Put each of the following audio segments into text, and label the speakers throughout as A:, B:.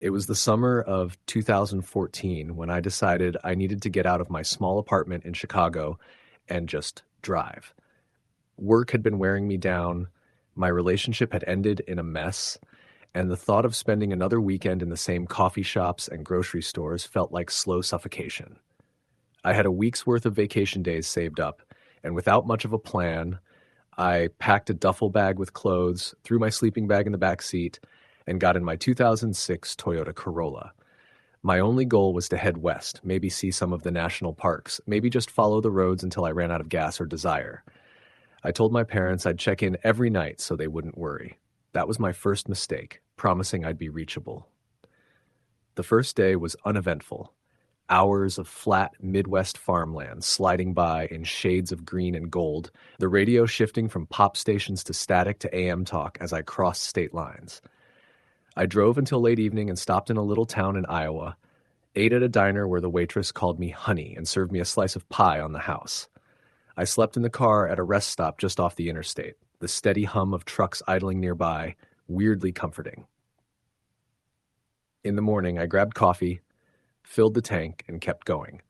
A: It was the summer of 2014 when I decided I needed to get out of my small apartment in Chicago and just drive. Work had been wearing me down, my relationship had ended in a mess, and the thought of spending another weekend in the same coffee shops and grocery stores felt like slow suffocation. I had a week's worth of vacation days saved up, and without much of a plan, I packed a duffel bag with clothes, threw my sleeping bag in the back seat, and got in my 2006 Toyota Corolla. My only goal was to head west, maybe see some of the national parks, maybe just follow the roads until I ran out of gas or desire. I told my parents I'd check in every night so they wouldn't worry. That was my first mistake, promising I'd be reachable. The first day was uneventful. Hours of flat Midwest farmland sliding by in shades of green and gold, the radio shifting from pop stations to static to AM talk as I crossed state lines. I drove until late evening and stopped in a little town in Iowa, ate at a diner where the waitress called me honey and served me a slice of pie on the house. I slept in the car at a rest stop just off the interstate, the steady hum of trucks idling nearby, weirdly comforting. In the morning, I grabbed coffee, filled the tank, and kept going.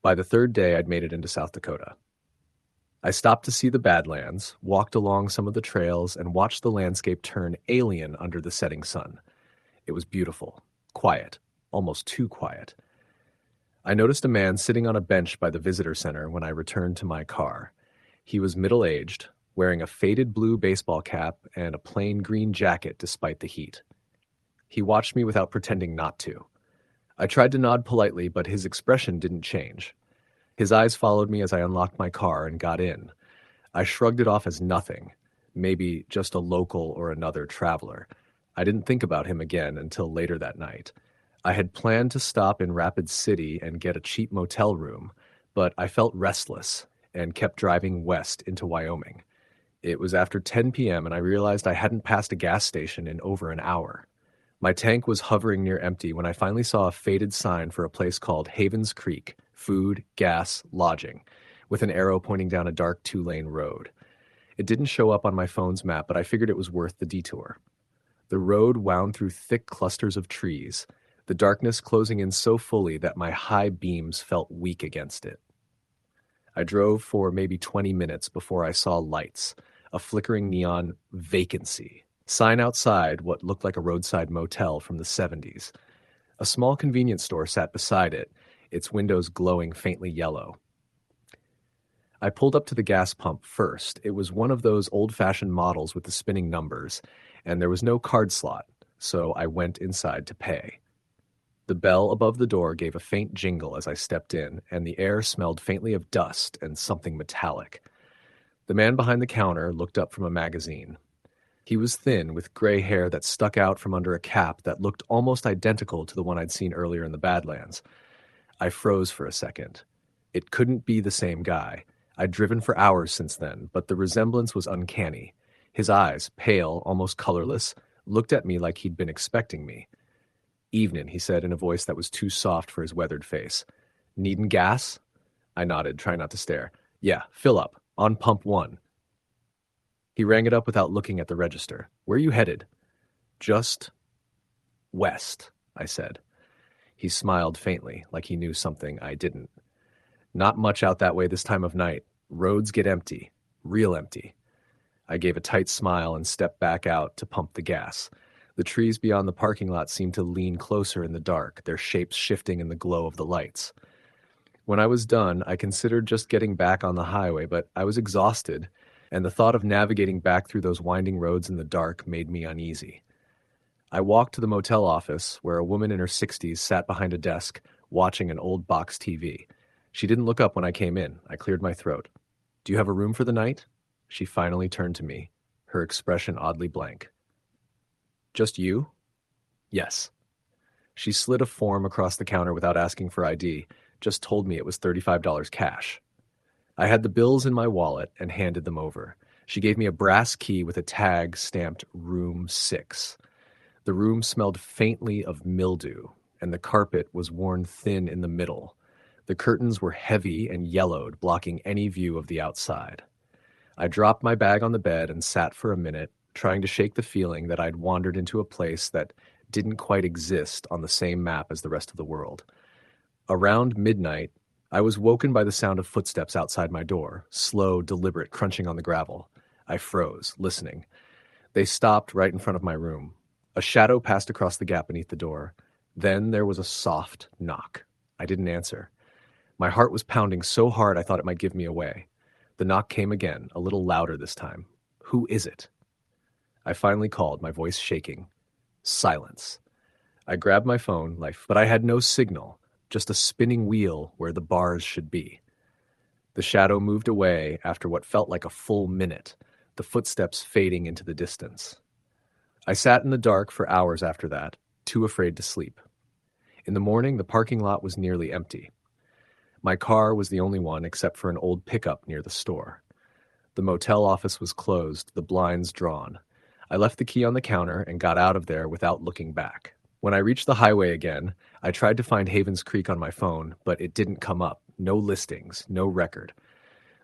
A: By the third day, I'd made it into South Dakota. I stopped to see the Badlands, walked along some of the trails, and watched the landscape turn alien under the setting sun. It was beautiful, quiet, almost too quiet. I noticed a man sitting on a bench by the visitor center when I returned to my car. He was middle-aged, wearing a faded blue baseball cap and a plain green jacket despite the heat. He watched me without pretending not to. I tried to nod politely, but his expression didn't change. His eyes followed me as I unlocked my car and got in. I shrugged it off as nothing, maybe just a local or another traveler. I didn't think about him again until later that night. I had planned to stop in Rapid City and get a cheap motel room, but I felt restless and kept driving west into Wyoming. It was after 10 p.m. and I realized I hadn't passed a gas station in over an hour. My tank was hovering near empty when I finally saw a faded sign for a place called Havens Creek, food, gas, lodging, with an arrow pointing down a dark two-lane road. It didn't show up on my phone's map, but I figured it was worth the detour. The road wound through thick clusters of trees, the darkness closing in so fully that my high beams felt weak against it. I drove for maybe 20 minutes before I saw lights, a flickering neon vacancy sign outside what looked like a roadside motel from the 70s. A small convenience store sat beside it, its windows glowing faintly yellow. I pulled up to the gas pump first. It was one of those old-fashioned models with the spinning numbers, and there was no card slot, so I went inside to pay. The bell above the door gave a faint jingle as I stepped in, and the air smelled faintly of dust and something metallic. The man behind the counter looked up from a magazine. He was thin, with gray hair that stuck out from under a cap that looked almost identical to the one I'd seen earlier in the Badlands. I froze for a second. It couldn't be the same guy. I'd driven for hours since then, but the resemblance was uncanny. His eyes, pale, almost colorless, looked at me like he'd been expecting me. "Evenin'," he said in a voice that was too soft for his weathered face. "Needin' gas?" I nodded, trying not to stare. "Yeah, fill up. On pump 1. He rang it up without looking at the register. "Where are you headed?" "Just west," I said. He smiled faintly, like he knew something I didn't. "Not much out that way this time of night. Roads get empty. Real empty." I gave a tight smile and stepped back out to pump the gas. The trees beyond the parking lot seemed to lean closer in the dark, their shapes shifting in the glow of the lights. When I was done, I considered just getting back on the highway, but I was exhausted, and the thought of navigating back through those winding roads in the dark made me uneasy. I walked to the motel office, where a woman in her 60s sat behind a desk, watching an old box TV. She didn't look up when I came in. I cleared my throat. "Do you have a room for the night?" She finally turned to me, her expression oddly blank. "Just you?" "Yes." She slid a form across the counter without asking for ID, just told me it was $35 cash. I had the bills in my wallet and handed them over. She gave me a brass key with a tag stamped Room 6. The room smelled faintly of mildew, and the carpet was worn thin in the middle. The curtains were heavy and yellowed, blocking any view of the outside. I dropped my bag on the bed and sat for a minute, trying to shake the feeling that I'd wandered into a place that didn't quite exist on the same map as the rest of the world. Around midnight, I was woken by the sound of footsteps outside my door, slow, deliberate crunching on the gravel. I froze, listening. They stopped right in front of my room. A shadow passed across the gap beneath the door. Then there was a soft knock. I didn't answer. My heart was pounding so hard I thought it might give me away. The knock came again, a little louder this time. Who is it? I finally called, my voice shaking. Silence. I grabbed my phone, but I had no signal, just a spinning wheel where the bars should be. The shadow moved away after what felt like a full minute, the footsteps fading into the distance. I sat in the dark for hours after that, too afraid to sleep. In the morning, the parking lot was nearly empty. My car was the only one except for an old pickup near the store. The motel office was closed, the blinds drawn. I left the key on the counter and got out of there without looking back. When I reached the highway again, I tried to find Havens Creek on my phone, but it didn't come up. No listings, no record.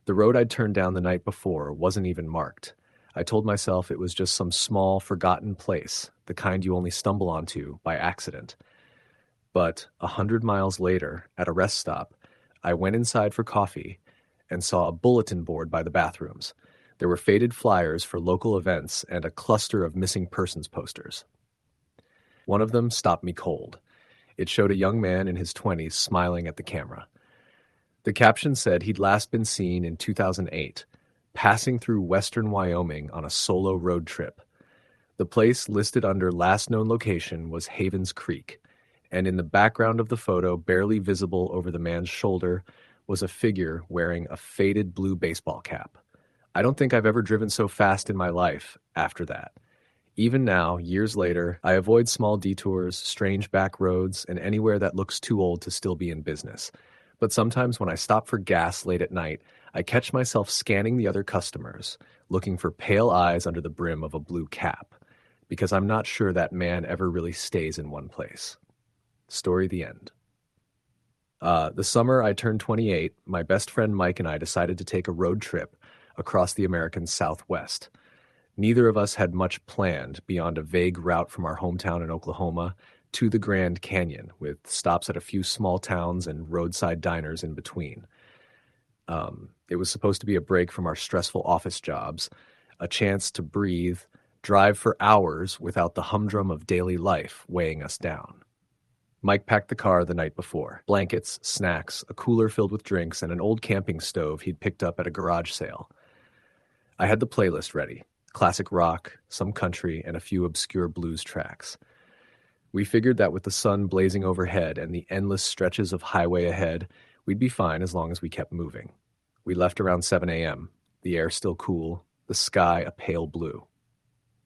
A: The road I'd turned down the night before wasn't even marked. I told myself it was just some small, forgotten place, the kind you only stumble onto by accident. But 100 miles later, at a rest stop, I went inside for coffee and saw a bulletin board by the bathrooms. There were faded flyers for local events and a cluster of missing persons posters. One of them stopped me cold. It showed a young man in his 20s smiling at the camera. The caption said he'd last been seen in 2008, passing through western Wyoming on a solo road trip. The place listed under last known location was Havens Creek, and in the background of the photo, barely visible over the man's shoulder, was a figure wearing a faded blue baseball cap. I don't think I've ever driven so fast in my life after that. Even now, years later, I avoid small detours, strange back roads, and anywhere that looks too old to still be in business. But sometimes when I stop for gas late at night, I catch myself scanning the other customers, looking for pale eyes under the brim of a blue cap, because I'm not sure that man ever really stays in one place. Story the end. The summer I turned 28, my best friend Mike and I decided to take a road trip across the American Southwest. Neither of us had much planned beyond a vague route from our hometown in Oklahoma to the Grand Canyon, with stops at a few small towns and roadside diners in between. It was supposed to be a break from our stressful office jobs, a chance to breathe, drive for hours without the humdrum of daily life weighing us down. Mike packed the car the night before. Blankets, snacks, a cooler filled with drinks, and an old camping stove he'd picked up at a garage sale. I had the playlist ready. Classic rock, some country, and a few obscure blues tracks. We figured that with the sun blazing overhead and the endless stretches of highway ahead, we'd be fine as long as we kept moving. We left around 7 a.m., the air still cool, the sky a pale blue.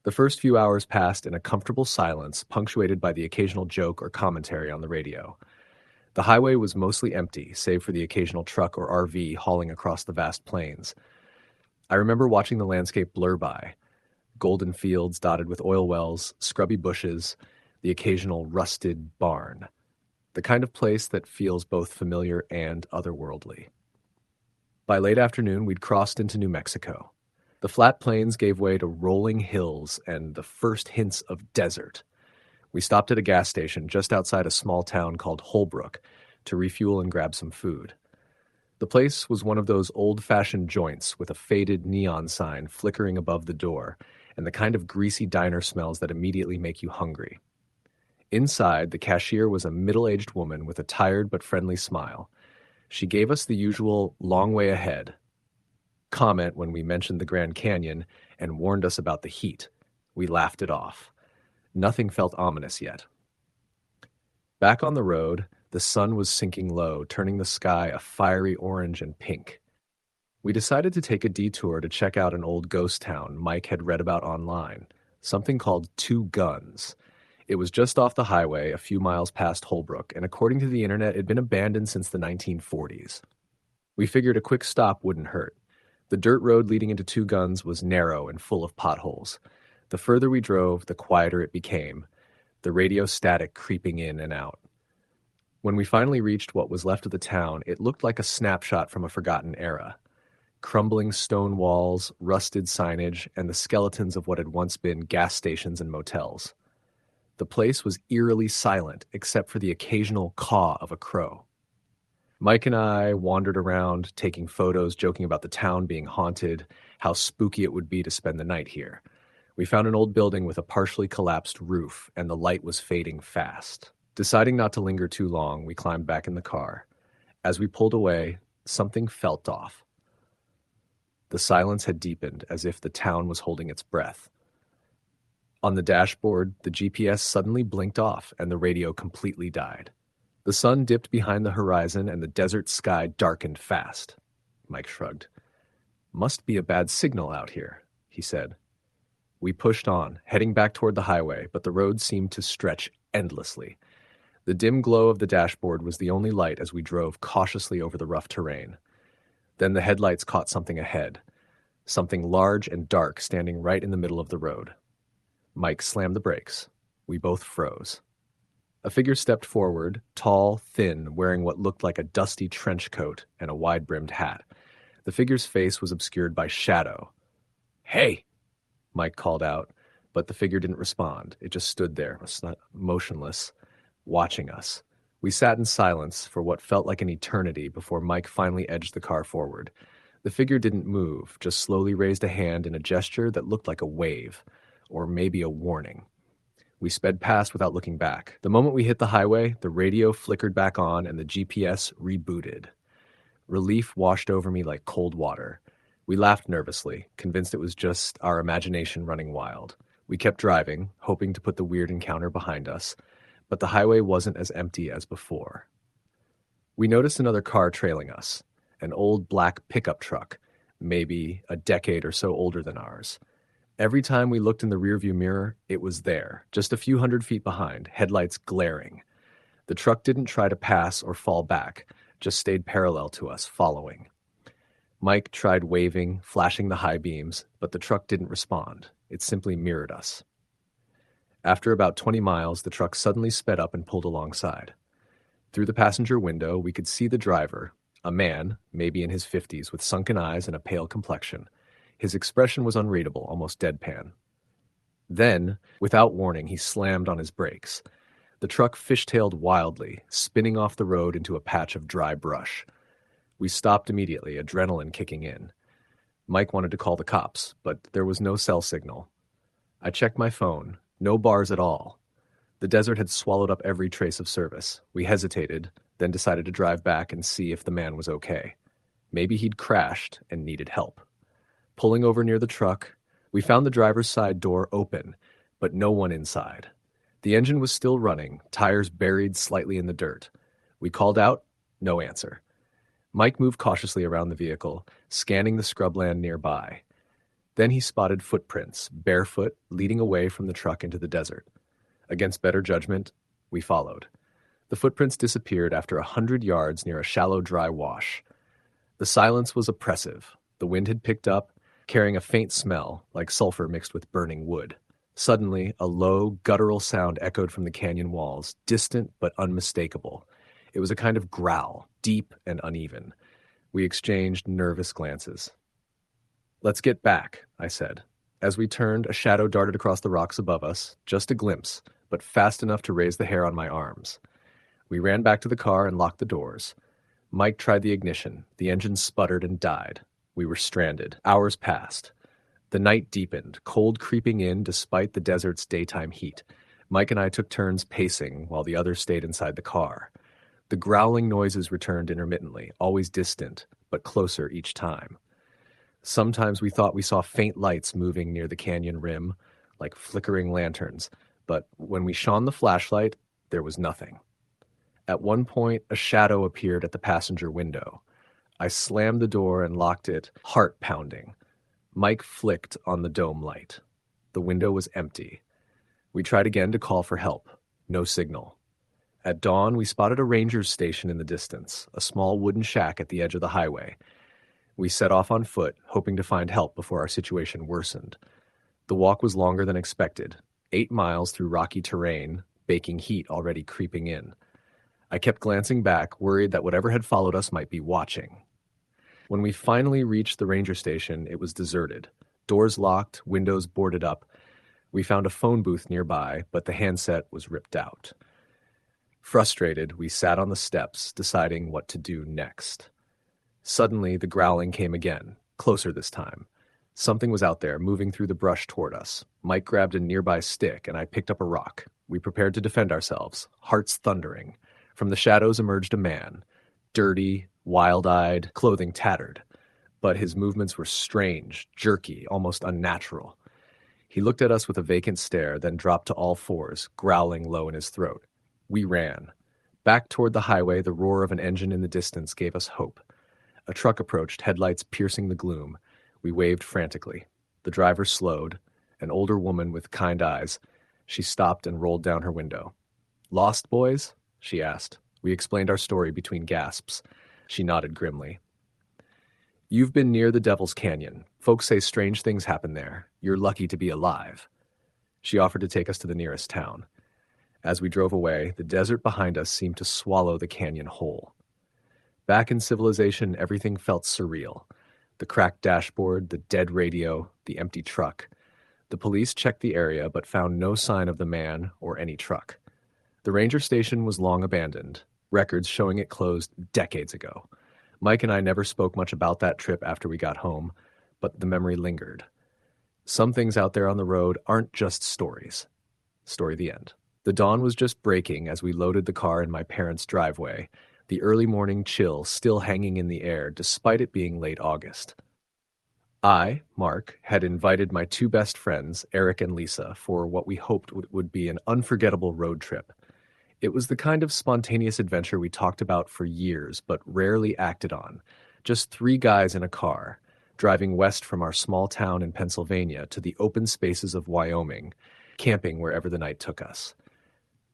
A: The first few hours passed in a comfortable silence, punctuated by the occasional joke or commentary on the radio. The highway was mostly empty, save for the occasional truck or RV hauling across the vast plains. I remember watching the landscape blur by, golden fields dotted with oil wells, scrubby bushes, the occasional rusted barn, the kind of place that feels both familiar and otherworldly. By late afternoon, we'd crossed into New Mexico. The flat plains gave way to rolling hills and the first hints of desert. We stopped at a gas station just outside a small town called Holbrook to refuel and grab some food. The place was one of those old-fashioned joints with a faded neon sign flickering above the door and the kind of greasy diner smells that immediately make you hungry. Inside, the cashier was a middle-aged woman with a tired but friendly smile. She gave us the usual long way ahead comment when we mentioned the Grand Canyon and warned us about the heat. We laughed it off. Nothing felt ominous yet. Back on the road, the sun was sinking low, turning the sky a fiery orange and pink. We decided to take a detour to check out an old ghost town Mike had read about online, something called Two Guns. It was just off the highway, a few miles past Holbrook, and according to the internet, it had been abandoned since the 1940s. We figured a quick stop wouldn't hurt. The dirt road leading into Two Guns was narrow and full of potholes. The further we drove, the quieter it became, the radio static creeping in and out. When we finally reached what was left of the town, it looked like a snapshot from a forgotten era. Crumbling stone walls, rusted signage, and the skeletons of what had once been gas stations and motels. The place was eerily silent except for the occasional caw of a crow. Mike and I wandered around, taking photos, joking about the town being haunted, how spooky it would be to spend the night here. We found an old building with a partially collapsed roof, and the light was fading fast. Deciding not to linger too long, we climbed back in the car. As we pulled away, something felt off. The silence had deepened, as if the town was holding its breath. On the dashboard, the GPS suddenly blinked off, and the radio completely died. The sun dipped behind the horizon, and the desert sky darkened fast. Mike shrugged. "Must be a bad signal out here," he said. We pushed on, heading back toward the highway, but the road seemed to stretch endlessly. The dim glow of the dashboard was the only light as we drove cautiously over the rough terrain. Then the headlights caught something ahead, something large and dark standing right in the middle of the road. Mike slammed the brakes. We both froze. A figure stepped forward, tall, thin, wearing what looked like a dusty trench coat and a wide-brimmed hat. The figure's face was obscured by shadow. "Hey!" Mike called out, but the figure didn't respond. It just stood there, motionless, watching us. We sat in silence for what felt like an eternity before Mike finally edged the car forward. The figure didn't move, just slowly raised a hand in a gesture that looked like a wave, or maybe a warning. We sped past without looking back. The moment we hit the highway, the radio flickered back on and the GPS rebooted. Relief washed over me like cold water. We laughed nervously, convinced it was just our imagination running wild. We kept driving, hoping to put the weird encounter behind us, but the highway wasn't as empty as before. We noticed another car trailing us, an old black pickup truck, maybe a decade or so older than ours. Every time we looked in the rearview mirror, it was there, just a few hundred feet behind, headlights glaring. The truck didn't try to pass or fall back, just stayed parallel to us, following. Mike tried waving, flashing the high beams, but the truck didn't respond. It simply mirrored us. After about 20 miles, the truck suddenly sped up and pulled alongside. Through the passenger window, we could see the driver, a man, maybe in his 50s, with sunken eyes and a pale complexion. His expression was unreadable, almost deadpan. Then, without warning, he slammed on his brakes. The truck fishtailed wildly, spinning off the road into a patch of dry brush. We stopped immediately, adrenaline kicking in. Mike wanted to call the cops, but there was no cell signal. I checked my phone. No bars at all. The desert had swallowed up every trace of service. We hesitated, then decided to drive back and see if the man was okay. Maybe he'd crashed and needed help. Pulling over near the truck, we found the driver's side door open, but no one inside. The engine was still running, tires buried slightly in the dirt. We called out, no answer. Mike moved cautiously around the vehicle, scanning the scrubland nearby. Then he spotted footprints, barefoot, leading away from the truck into the desert. Against better judgment, we followed. The footprints disappeared after 100 yards near a shallow, dry wash. The silence was oppressive. The wind had picked up, carrying a faint smell, like sulfur mixed with burning wood. Suddenly, a low, guttural sound echoed from the canyon walls, distant but unmistakable. It was a kind of growl, deep and uneven. We exchanged nervous glances. "Let's get back," I said. As we turned, a shadow darted across the rocks above us, just a glimpse, but fast enough to raise the hair on my arms. We ran back to the car and locked the doors. Mike tried the ignition. The engine sputtered and died. We were stranded. Hours passed. The night deepened, cold creeping in despite the desert's daytime heat. Mike and I took turns pacing while the others stayed inside the car. The growling noises returned intermittently, always distant, but closer each time. Sometimes we thought we saw faint lights moving near the canyon rim, like flickering lanterns, but when we shone the flashlight, there was nothing. At one point, a shadow appeared at the passenger window. I slammed the door and locked it, heart pounding. Mike flicked on the dome light. The window was empty. We tried again to call for help. No signal. At dawn, we spotted a ranger's station in the distance, a small wooden shack at the edge of the highway. We set off on foot, hoping to find help before our situation worsened. The walk was longer than expected, 8 miles through rocky terrain, baking heat already creeping in. I kept glancing back, worried that whatever had followed us might be watching. When we finally reached the ranger station, it was deserted. Doors locked, windows boarded up. We found a phone booth nearby, but the handset was ripped out. Frustrated, we sat on the steps, deciding what to do next. Suddenly, the growling came again, closer this time. Something was out there, moving through the brush toward us. Mike grabbed a nearby stick, and I picked up a rock. We prepared to defend ourselves, hearts thundering. From the shadows emerged a man, dirty, wild-eyed, clothing tattered. But his movements were strange, jerky, almost unnatural. He looked at us with a vacant stare, then dropped to all fours, growling low in his throat. We ran. Back toward the highway, the roar of an engine in the distance gave us hope. A truck approached, headlights piercing the gloom. We waved frantically. The driver slowed. An older woman with kind eyes. She stopped and rolled down her window. "Lost, boys?" she asked. We explained our story between gasps. She nodded grimly. "You've been near the Devil's Canyon. Folks say strange things happen there. You're lucky to be alive." She offered to take us to the nearest town. As we drove away, the desert behind us seemed to swallow the canyon whole. Back in civilization, everything felt surreal. The cracked dashboard, the dead radio, the empty truck. The police checked the area but found no sign of the man or any truck. The ranger station was long abandoned, records showing it closed decades ago. Mike and I never spoke much about that trip after we got home, but the memory lingered. Some things out there on the road aren't just stories. Story the end. The dawn was just breaking as we loaded the car in my parents' driveway, the early morning chill still hanging in the air despite it being late August. I, Mark, had invited my two best friends, Eric and Lisa, for what we hoped would be an unforgettable road trip. It was the kind of spontaneous adventure we talked about for years but rarely acted on. Just three guys in a car, driving west from our small town in Pennsylvania to the open spaces of Wyoming, camping wherever the night took us.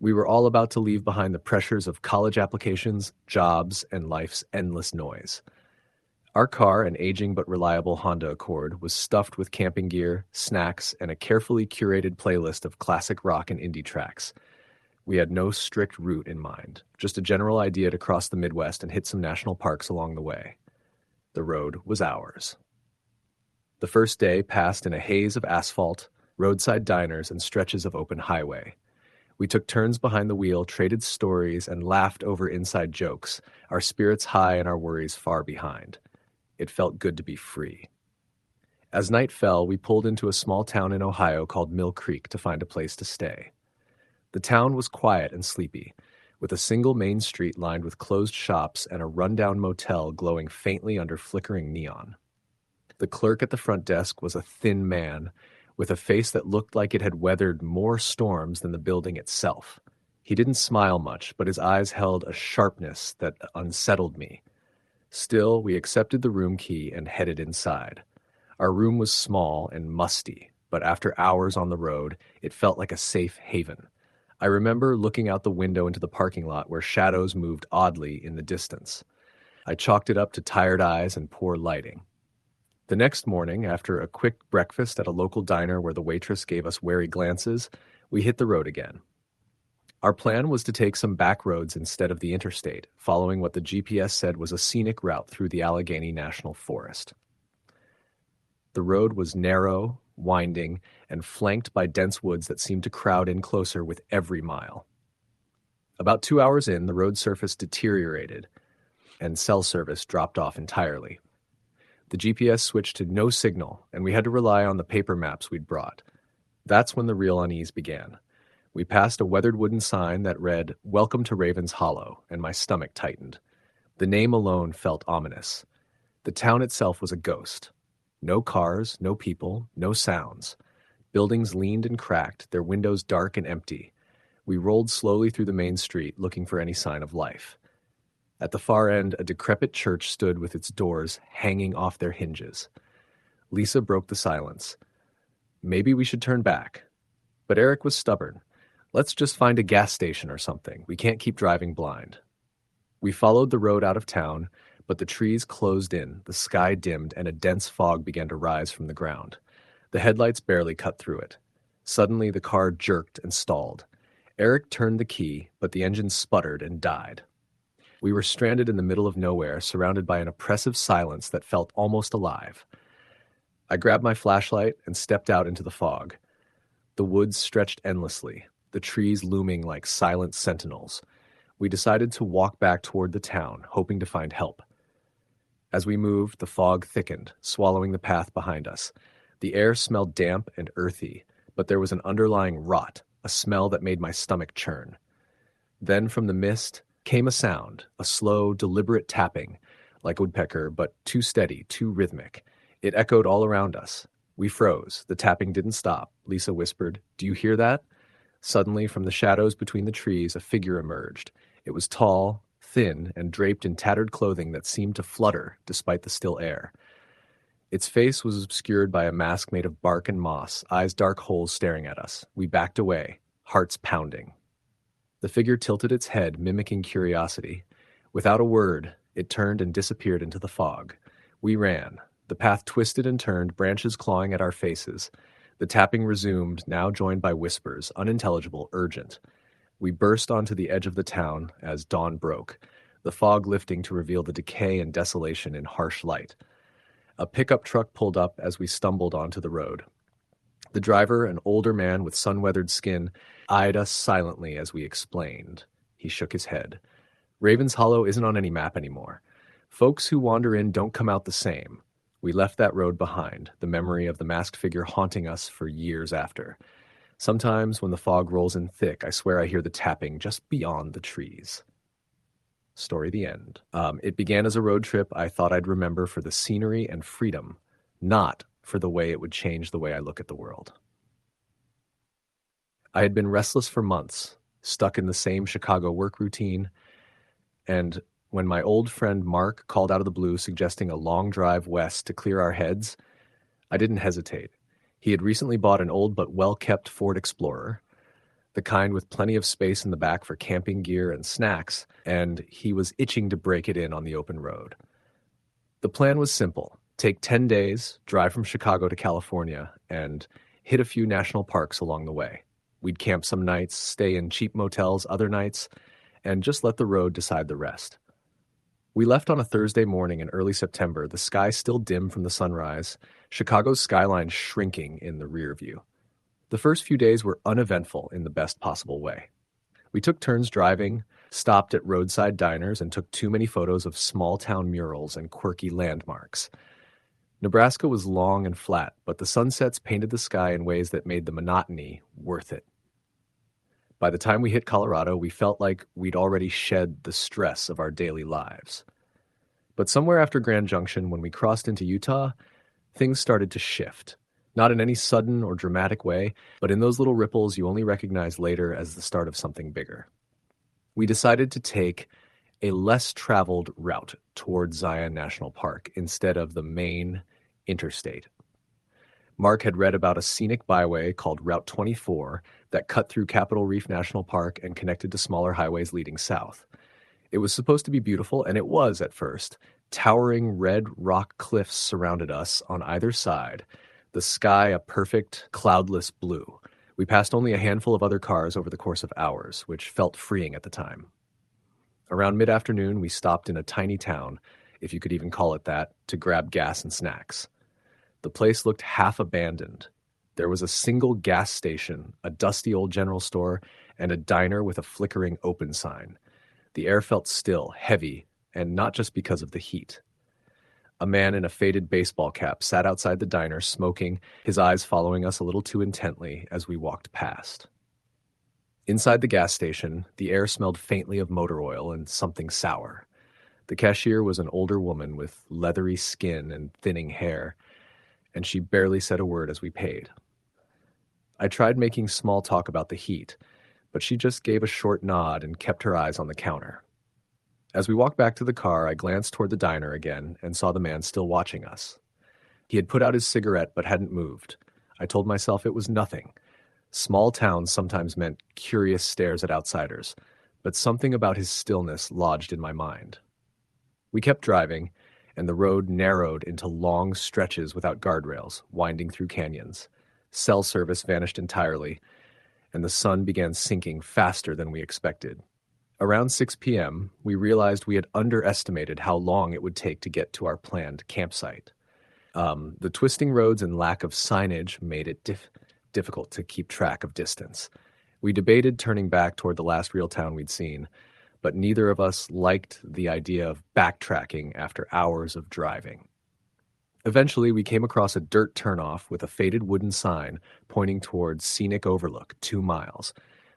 A: We were all about to leave behind the pressures of college applications, jobs, and life's endless noise. Our car, an aging but reliable Honda Accord, was stuffed with camping gear, snacks, and a carefully curated playlist of classic rock and indie tracks. We had no strict route in mind, just a general idea to cross the Midwest and hit some national parks along the way. The road was ours. The first day passed in a haze of asphalt, roadside diners, and stretches of open highway. We took turns behind the wheel, traded stories, and laughed over inside jokes, our spirits high and our worries far behind. It felt good to be free. As night fell, we pulled into a small town in Ohio called Mill Creek to find a place to stay. The town was quiet and sleepy, with a single main street lined with closed shops and a rundown motel glowing faintly under flickering neon. The clerk at the front desk was a thin man, with a face that looked like it had weathered more storms than the building itself. He didn't smile much, but his eyes held a sharpness that unsettled me. Still, we accepted the room key and headed inside. Our room was small and musty, but after hours on the road, it felt like a safe haven. I remember looking out the window into the parking lot where shadows moved oddly in the distance. I chalked it up to tired eyes and poor lighting. The next morning, after a quick breakfast at a local diner where the waitress gave us wary glances, we hit the road again. Our plan was to take some back roads instead of the interstate, following what the GPS said was a scenic route through the Allegheny National Forest. The road was narrow, winding, and flanked by dense woods that seemed to crowd in closer with every mile. About 2 hours in, the road surface deteriorated, and cell service dropped off entirely. The GPS switched to no signal, and we had to rely on the paper maps we'd brought. That's when the real unease began. We passed a weathered wooden sign that read, "Welcome to Raven's Hollow," and my stomach tightened. The name alone felt ominous. The town itself was a ghost. No cars, no people, no sounds. Buildings leaned and cracked, their windows dark and empty. We rolled slowly through the main street, looking for any sign of life. At the far end, a decrepit church stood with its doors hanging off their hinges. Lisa broke the silence. Maybe we should turn back. But Eric was stubborn. Let's just find a gas station or something. We can't keep driving blind. We followed the road out of town, but the trees closed in, the sky dimmed, and a dense fog began to rise from the ground. The headlights barely cut through it. Suddenly, the car jerked and stalled. Eric turned the key, but the engine sputtered and died. We were stranded in the middle of nowhere, surrounded by an oppressive silence that felt almost alive. I grabbed my flashlight and stepped out into the fog. The woods stretched endlessly, the trees looming like silent sentinels. We decided to walk back toward the town, hoping to find help. As we moved, the fog thickened, swallowing the path behind us. The air smelled damp and earthy, but there was an underlying rot, a smell that made my stomach churn. Then from the mist came a sound, a slow, deliberate tapping, like a woodpecker, but too steady, too rhythmic. It echoed all around us. We froze. The tapping didn't stop. Lisa whispered, "Do you hear that?" Suddenly, from the shadows between the trees, a figure emerged. It was tall, thin, and draped in tattered clothing that seemed to flutter despite the still air. Its face was obscured by a mask made of bark and moss, eyes dark holes staring at us. We backed away, hearts pounding. The figure tilted its head, mimicking curiosity. Without a word, it turned and disappeared into the fog. We ran. The path twisted and turned, branches clawing at our faces. The tapping resumed, now joined by whispers, unintelligible, urgent. We burst onto the edge of the town as dawn broke, the fog lifting to reveal the decay and desolation in harsh light. A pickup truck pulled up as we stumbled onto the road. The driver, an older man with sun-weathered skin, eyed us silently as we explained. He shook his head. Raven's Hollow isn't on any map anymore. Folks who wander in don't come out the same. We left that road behind, the memory of the masked figure haunting us for years after. Sometimes when the fog rolls in thick, I swear I hear the tapping just beyond the trees. Story the end. It began as a road trip I thought I'd remember for the scenery and freedom, not for the way it would change the way I look at the world. I had been restless for months, stuck in the same Chicago work routine, and when my old friend Mark called out of the blue suggesting a long drive west to clear our heads, I didn't hesitate. He had recently bought an old but well-kept Ford Explorer, the kind with plenty of space in the back for camping gear and snacks, and he was itching to break it in on the open road. The plan was simple. Take 10 days, drive from Chicago to California, and hit a few national parks along the way. We'd camp some nights, stay in cheap motels other nights, and just let the road decide the rest. We left on a Thursday morning in early September, the sky still dim from the sunrise, Chicago's skyline shrinking in the rear view. The first few days were uneventful in the best possible way. We took turns driving, stopped at roadside diners, and took too many photos of small-town murals and quirky landmarks. Nebraska was long and flat, but the sunsets painted the sky in ways that made the monotony worth it. By the time we hit Colorado, we felt like we'd already shed the stress of our daily lives. But somewhere after Grand Junction, when we crossed into Utah, things started to shift. Not in any sudden or dramatic way, but in those little ripples you only recognize later as the start of something bigger. We decided to take a less traveled route toward Zion National Park instead of the main interstate. Mark had read about a scenic byway called Route 24 that cut through Capitol Reef National Park and connected to smaller highways leading south. It was supposed to be beautiful, and it was at first. Towering red rock cliffs surrounded us on either side, the sky a perfect, cloudless blue. We passed only a handful of other cars over the course of hours, which felt freeing at the time. Around mid-afternoon, we stopped in a tiny town, if you could even call it that, to grab gas and snacks. The place looked half abandoned. There was a single gas station, a dusty old general store, and a diner with a flickering open sign. The air felt still, heavy, and not just because of the heat. A man in a faded baseball cap sat outside the diner, smoking, his eyes following us a little too intently as we walked past. Inside the gas station, the air smelled faintly of motor oil and something sour. The cashier was an older woman with leathery skin and thinning hair, and she barely said a word as we paid. I tried making small talk about the heat, but she just gave a short nod and kept her eyes on the counter. As we walked back to the car, I glanced toward the diner again and saw the man still watching us. He had put out his cigarette but hadn't moved. I told myself it was nothing. Small towns sometimes meant curious stares at outsiders, but something about his stillness lodged in my mind. We kept driving, and the road narrowed into long stretches without guardrails, winding through canyons. Cell service vanished entirely, and the sun began sinking faster than we expected. Around 6 p.m., we realized we had underestimated how long it would take to get to our planned campsite. The twisting roads and lack of signage made it difficult to keep track of distance. We debated turning back toward the last real town we'd seen, but neither of us liked the idea of backtracking after hours of driving. Eventually, we came across a dirt turnoff with a faded wooden sign pointing towards Scenic Overlook, 2 miles.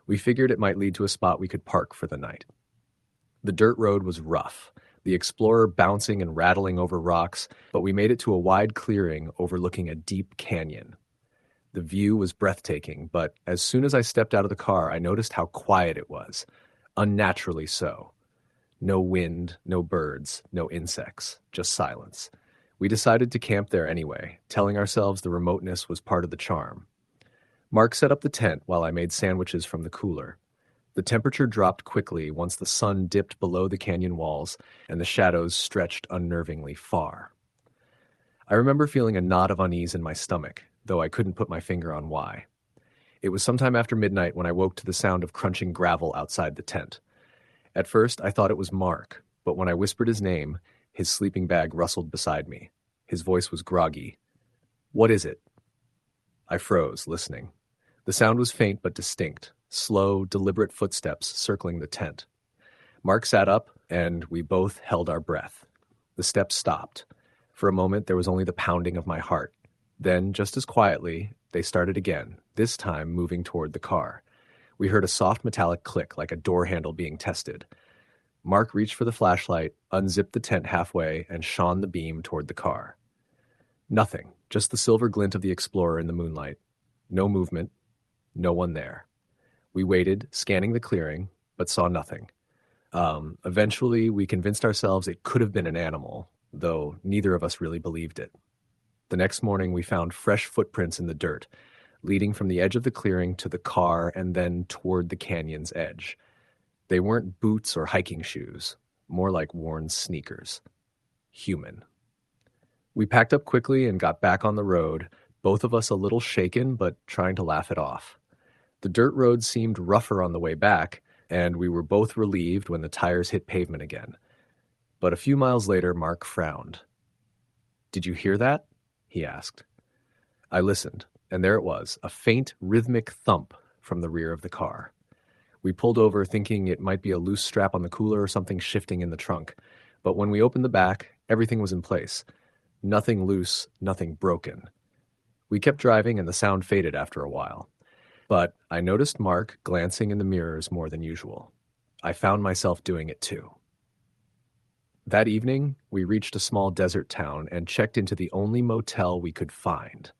A: We figured it might lead to a spot we could park for the night. The dirt road was rough, the Explorer bouncing and rattling over rocks, but we made it to a wide clearing overlooking a deep canyon. The view was breathtaking, but as soon as I stepped out of the car, I noticed how quiet it was, unnaturally so. No wind, no birds, no insects, just silence. We decided to camp there anyway, telling ourselves the remoteness was part of the charm. Mark set up the tent while I made sandwiches from the cooler. The temperature dropped quickly once the sun dipped below the canyon walls and the shadows stretched unnervingly far. I remember feeling a knot of unease in my stomach, though I couldn't put my finger on why. It was sometime after midnight when I woke to the sound of crunching gravel outside the tent. At first, I thought it was Mark, but when I whispered his name, his sleeping bag rustled beside me. His voice was groggy. "What is it?" I froze, listening. The sound was faint but distinct, slow, deliberate footsteps circling the tent. Mark sat up, and we both held our breath. The steps stopped. For a moment, there was only the pounding of my heart. Then, just as quietly, they started again, this time moving toward the car. We heard a soft metallic click like a door handle being tested. Mark reached for the flashlight, unzipped the tent halfway, and shone the beam toward the car. Nothing, just the silver glint of the Explorer in the moonlight. No movement, no one there. We waited, scanning the clearing, but saw nothing. Eventually, we convinced ourselves it could have been an animal, though neither of us really believed it. The next morning, we found fresh footprints in the dirt, leading from the edge of the clearing to the car and then toward the canyon's edge. They weren't boots or hiking shoes, more like worn sneakers. Human. We packed up quickly and got back on the road, both of us a little shaken but trying to laugh it off. The dirt road seemed rougher on the way back, and we were both relieved when the tires hit pavement again. But a few miles later, Mark frowned. "Did you hear that?" he asked. I listened, and there it was, a faint, rhythmic thump from the rear of the car. We pulled over thinking it might be a loose strap on the cooler or something shifting in the trunk. But when we opened the back, everything was in place. Nothing loose, nothing broken. We kept driving and the sound faded after a while. But I noticed Mark glancing in the mirrors more than usual. I found myself doing it too. That evening, we reached a small desert town and checked into the only motel we could find.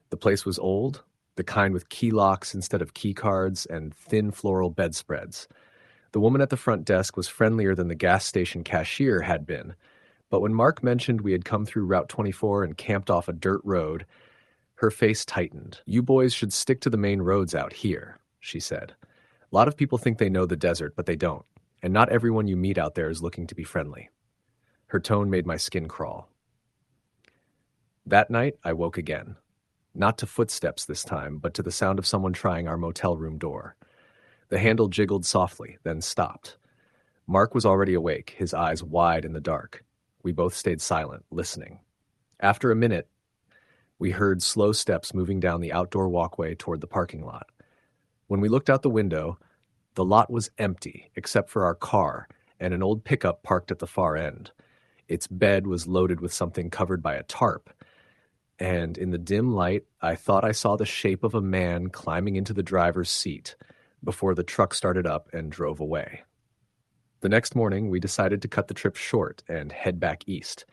A: The place was old, the kind with key locks instead of key cards and thin floral bedspreads. The woman at the front desk was friendlier than the gas station cashier had been, but when Mark mentioned we had come through Route 24 and camped off a dirt road, her face tightened. "You boys should stick to the main roads out here," she said. "A lot of people think they know the desert, but they don't, and not everyone you meet out there is looking to be friendly." Her tone made my skin crawl. That night, I woke again. Not to footsteps this time, but to the sound of someone trying our motel room door. The handle jiggled softly, then stopped. Mark was already awake, his eyes wide in the dark. We both stayed silent, listening. After a minute, we heard slow steps moving down the outdoor walkway toward the parking lot. When we looked out the window, the lot was empty, except for our car and an old pickup parked at the far end. Its bed was loaded with something covered by a tarp, and in the dim light, I thought I saw the shape of a man climbing into the driver's seat before the truck started up and drove away. The next morning, we decided to cut the trip short and head back east.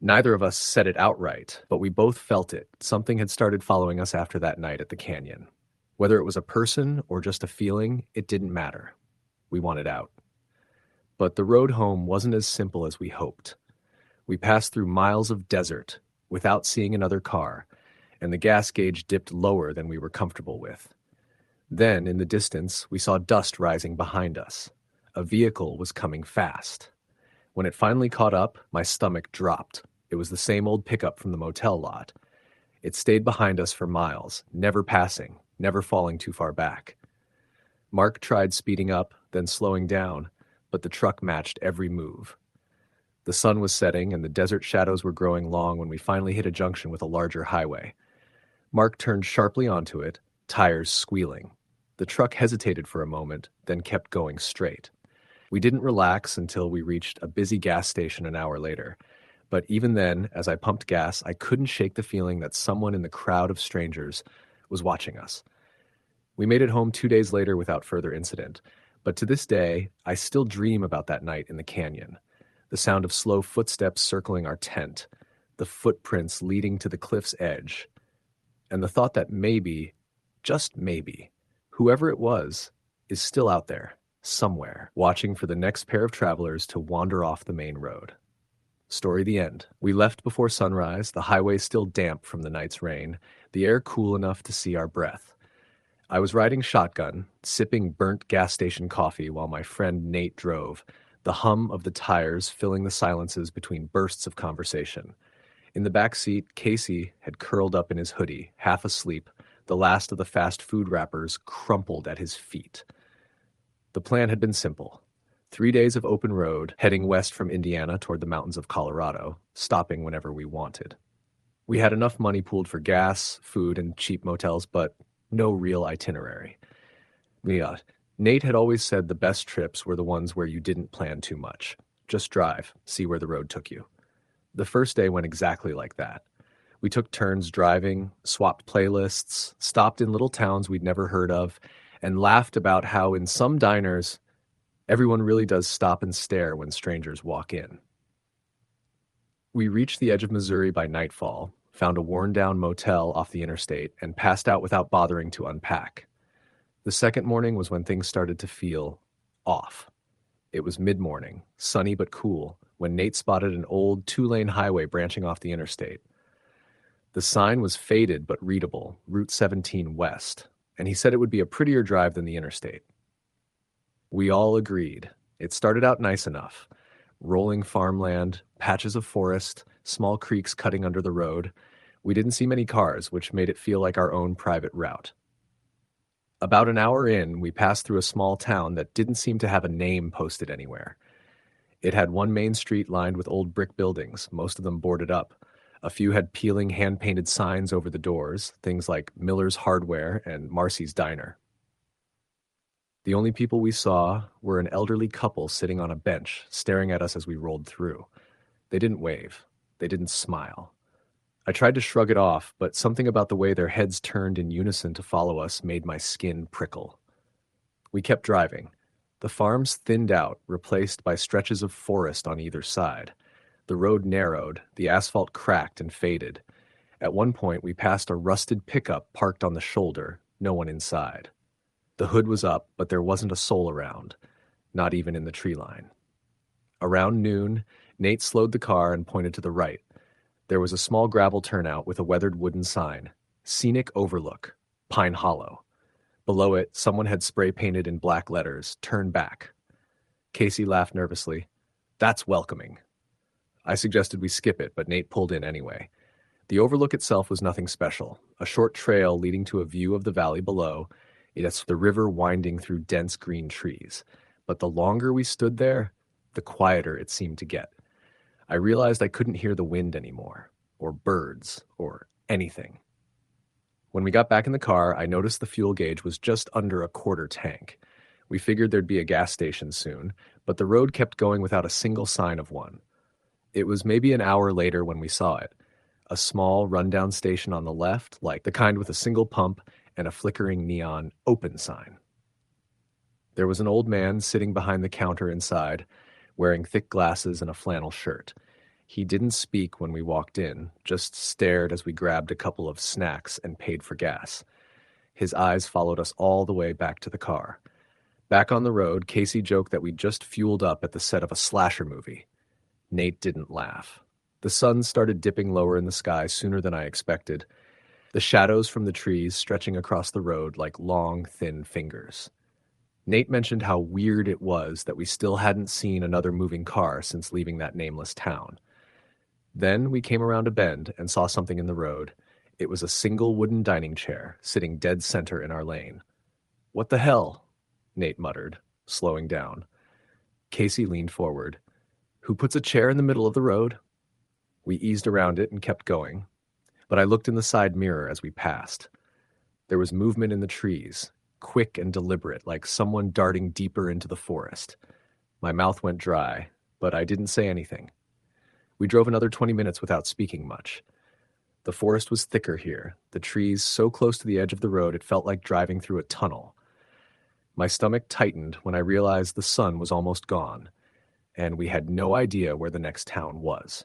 A: Neither of us said it outright, but we both felt it. Something had started following us after that night at the canyon. Whether it was a person or just a feeling, it didn't matter. We wanted out. But the road home wasn't as simple as we hoped. We passed through miles of desert without seeing another car, and the gas gauge dipped lower than we were comfortable with. Then, in the distance, we saw dust rising behind us. A vehicle was coming fast. When it finally caught up, my stomach dropped. It was the same old pickup from the motel lot. It stayed behind us for miles, never passing, never falling too far back. Mark tried speeding up, then slowing down, but the truck matched every move. The sun was setting and the desert shadows were growing long when we finally hit a junction with a larger highway. Mark turned sharply onto it, tires squealing. The truck hesitated for a moment, then kept going straight. We didn't relax until we reached a busy gas station an hour later. But even then, as I pumped gas, I couldn't shake the feeling that someone in the crowd of strangers was watching us. We made it home 2 days later without further incident. But to this day, I still dream about that night in the canyon. The sound of slow footsteps circling our tent, the footprints leading to the cliff's edge, and the thought that maybe, just maybe, whoever it was is still out there, somewhere, watching for the next pair of travelers to wander off the main road. Story the end. We left before sunrise, the highway still damp from the night's rain, the air cool enough to see our breath. I was riding shotgun, sipping burnt gas station coffee while my friend Nate drove, the hum of the tires filling the silences between bursts of conversation. In the back seat, Casey had curled up in his hoodie, half asleep, the last of the fast food wrappers crumpled at his feet. The plan had been simple. 3 days of open road, heading west from Indiana toward the mountains of Colorado, stopping whenever we wanted. We had enough money pooled for gas, food, and cheap motels, but no real itinerary. Nate had always said the best trips were the ones where you didn't plan too much. Just drive, see where the road took you. The first day went exactly like that. We took turns driving, swapped playlists, stopped in little towns we'd never heard of, and laughed about how in some diners, everyone really does stop and stare when strangers walk in. We reached the edge of Missouri by nightfall, found a worn-down motel off the interstate, and passed out without bothering to unpack. The second morning was when things started to feel off. It was mid-morning, sunny but cool, when Nate spotted an old 2-lane highway branching off the interstate. The sign was faded but readable, Route 17 West, and he said it would be a prettier drive than the interstate. We all agreed. It started out nice enough. Rolling farmland, patches of forest, small creeks cutting under the road. We didn't see many cars, which made it feel like our own private route. About an hour in, we passed through a small town that didn't seem to have a name posted anywhere. It had one main street lined with old brick buildings, most of them boarded up. A few had peeling hand-painted signs over the doors, things like Miller's Hardware and Marcy's Diner. The only people we saw were an elderly couple sitting on a bench, staring at us as we rolled through. They didn't wave. They didn't smile. I tried to shrug it off, but something about the way their heads turned in unison to follow us made my skin prickle. We kept driving. The farms thinned out, replaced by stretches of forest on either side. The road narrowed, the asphalt cracked and faded. At one point, we passed a rusted pickup parked on the shoulder, no one inside. The hood was up, but there wasn't a soul around, not even in the tree line. Around noon, Nate slowed the car and pointed to the right. There was a small gravel turnout with a weathered wooden sign, Scenic Overlook, Pine Hollow. Below it, someone had spray painted in black letters, Turn Back. Casey laughed nervously. That's welcoming. I suggested we skip it, but Nate pulled in anyway. The overlook itself was nothing special, a short trail leading to a view of the valley below. It's the river winding through dense green trees. But the longer we stood there, the quieter it seemed to get. I realized I couldn't hear the wind anymore, or birds, or anything. When we got back in the car, I noticed the fuel gauge was just under a quarter tank. We figured there'd be a gas station soon, but the road kept going without a single sign of one. It was maybe an hour later when we saw it. A small, rundown station on the left, like the kind with a single pump and a flickering neon open sign. There was an old man sitting behind the counter inside, wearing thick glasses and a flannel shirt. He didn't speak when we walked in, just stared as we grabbed a couple of snacks and paid for gas. His eyes followed us all the way back to the car. Back on the road, Casey joked that we'd just fueled up at the set of a slasher movie. Nate didn't laugh. The sun started dipping lower in the sky sooner than I expected, the shadows from the trees stretching across the road like long, thin fingers. Nate mentioned how weird it was that we still hadn't seen another moving car since leaving that nameless town. Then we came around a bend and saw something in the road. It was a single wooden dining chair, sitting dead center in our lane. "What the hell?" Nate muttered, slowing down. Casey leaned forward. "Who puts a chair in the middle of the road?" We eased around it and kept going. but I looked in the side mirror as we passed. There was movement in the trees, quick and deliberate, like someone darting deeper into the forest. My mouth went dry, but I didn't say anything. We drove another 20 minutes without speaking much. The forest was thicker here, the trees so close to the edge of the road it felt like driving through a tunnel. My stomach tightened when I realized the sun was almost gone, and we had no idea where the next town was.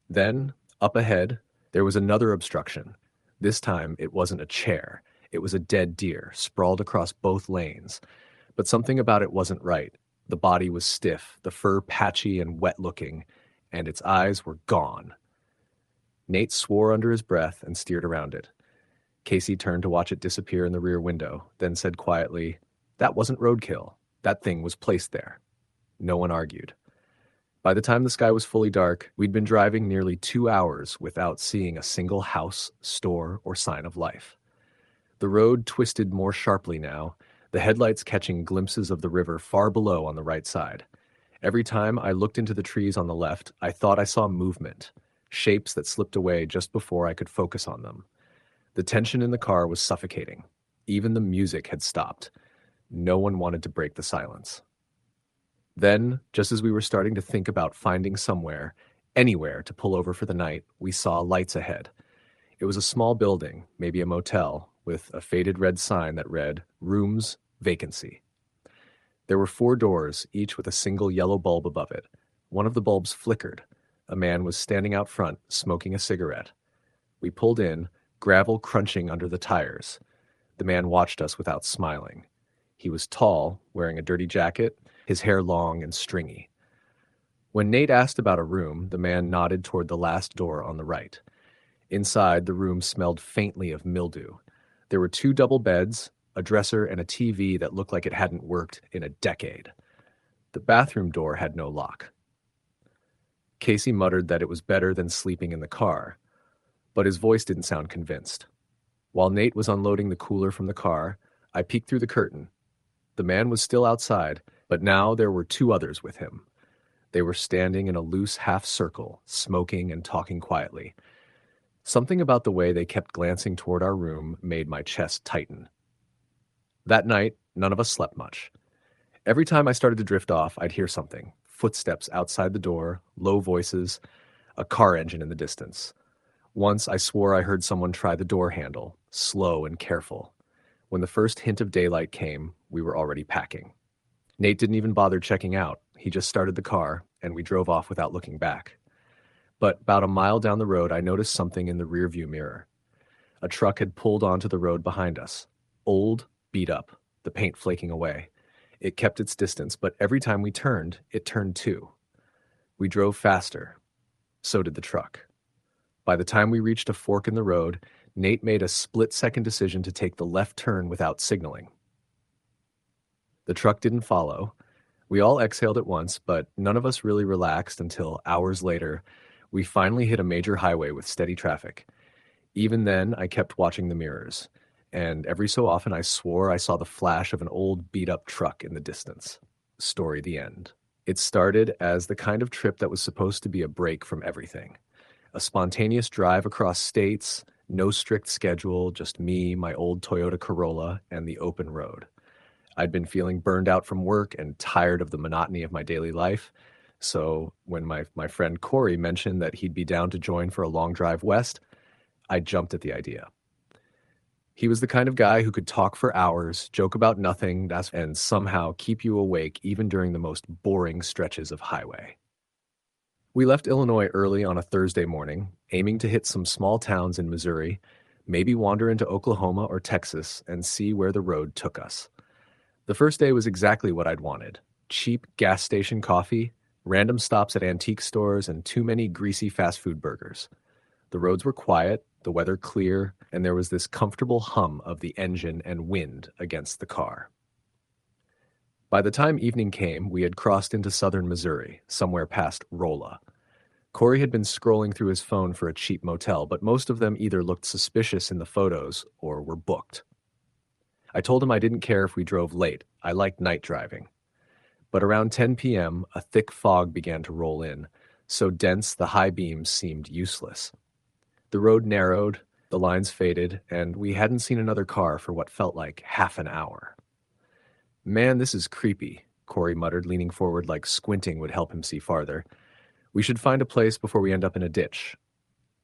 A: Then, up ahead, there was another obstruction. This time, it wasn't a chair. It was a dead deer, sprawled across both lanes. But something about it wasn't right. The body was stiff, the fur patchy and wet-looking, and its eyes were gone. Nate swore under his breath and steered around it. Casey turned to watch it disappear in the rear window, then said quietly, "That wasn't roadkill. That thing was placed there." No one argued. By the time the sky was fully dark, we'd been driving nearly 2 hours without seeing a single house, store, or sign of life. The road twisted more sharply now, the headlights catching glimpses of the river far below on the right side. Every time I looked into the trees on the left, I thought I saw movement, shapes that slipped away just before I could focus on them. The tension in the car was suffocating. Even the music had stopped. No one wanted to break the silence. Then, just as we were starting to think about finding somewhere, anywhere to pull over for the night, we saw lights ahead. It was a small building, maybe a motel, with a faded red sign that read, "Rooms, Vacancy." There were 4 doors, each with a single yellow bulb above it. One of the bulbs flickered. A man was standing out front, smoking a cigarette. We pulled in, gravel crunching under the tires. The man watched us without smiling. He was tall, wearing a dirty jacket, his hair long and stringy. When Nate asked about a room, the man nodded toward the last door on the right. Inside, the room smelled faintly of mildew. There were 2 double beds, a dresser, and a TV that looked like it hadn't worked in a decade. The bathroom door had no lock. Casey muttered that it was better than sleeping in the car, but his voice didn't sound convinced. While Nate was unloading the cooler from the car, I peeked through the curtain. The man was still outside, but now there were 2 others with him. They were standing in a loose half circle, smoking and talking quietly. Something about the way they kept glancing toward our room made my chest tighten. That night, none of us slept much. Every time I started to drift off, I'd hear something. Footsteps outside the door, low voices, a car engine in the distance. Once I swore I heard someone try the door handle, slow and careful. When the first hint of daylight came, we were already packing. Nate didn't even bother checking out. He just started the car, and we drove off without looking back. But about a mile down the road, I noticed something in the rearview mirror. A truck had pulled onto the road behind us. Old, beat up, the paint flaking away. It kept its distance, but every time we turned, it turned too. We drove faster. So did the truck. By the time we reached a fork in the road, Nate made a split-second decision to take the left turn without signaling. The truck didn't follow. We all exhaled at once, but none of us really relaxed until hours later, we finally hit a major highway with steady traffic. Even then, I kept watching the mirrors, and every so often I swore I saw the flash of an old beat-up truck in the distance. Story the end. It started as the kind of trip that was supposed to be a break from everything. A spontaneous drive across states, no strict schedule, just me, my old Toyota Corolla, and the open road. I'd been feeling burned out from work and tired of the monotony of my daily life, so when my friend Corey mentioned that he'd be down to join for a long drive west, I jumped at the idea. He was the kind of guy who could talk for hours, joke about nothing, and somehow keep you awake even during the most boring stretches of highway. We left Illinois early on a Thursday morning, aiming to hit some small towns in Missouri, maybe wander into Oklahoma or Texas and see where the road took us. The first day was exactly what I'd wanted. Cheap gas station coffee, random stops at antique stores, and too many greasy fast food burgers. The roads were quiet, the weather clear, and there was this comfortable hum of the engine and wind against the car. By the time evening came, we had crossed into southern Missouri, somewhere past Rolla. Corey had been scrolling through his phone for a cheap motel, but most of them either looked suspicious in the photos or were booked. I told him I didn't care if we drove late. I liked night driving. But around 10 p.m., a thick fog began to roll in, so dense the high beams seemed useless. The road narrowed, the lines faded, and we hadn't seen another car for what felt like half an hour. Man, this is creepy, Corey muttered, leaning forward like squinting would help him see farther. We should find a place before we end up in a ditch.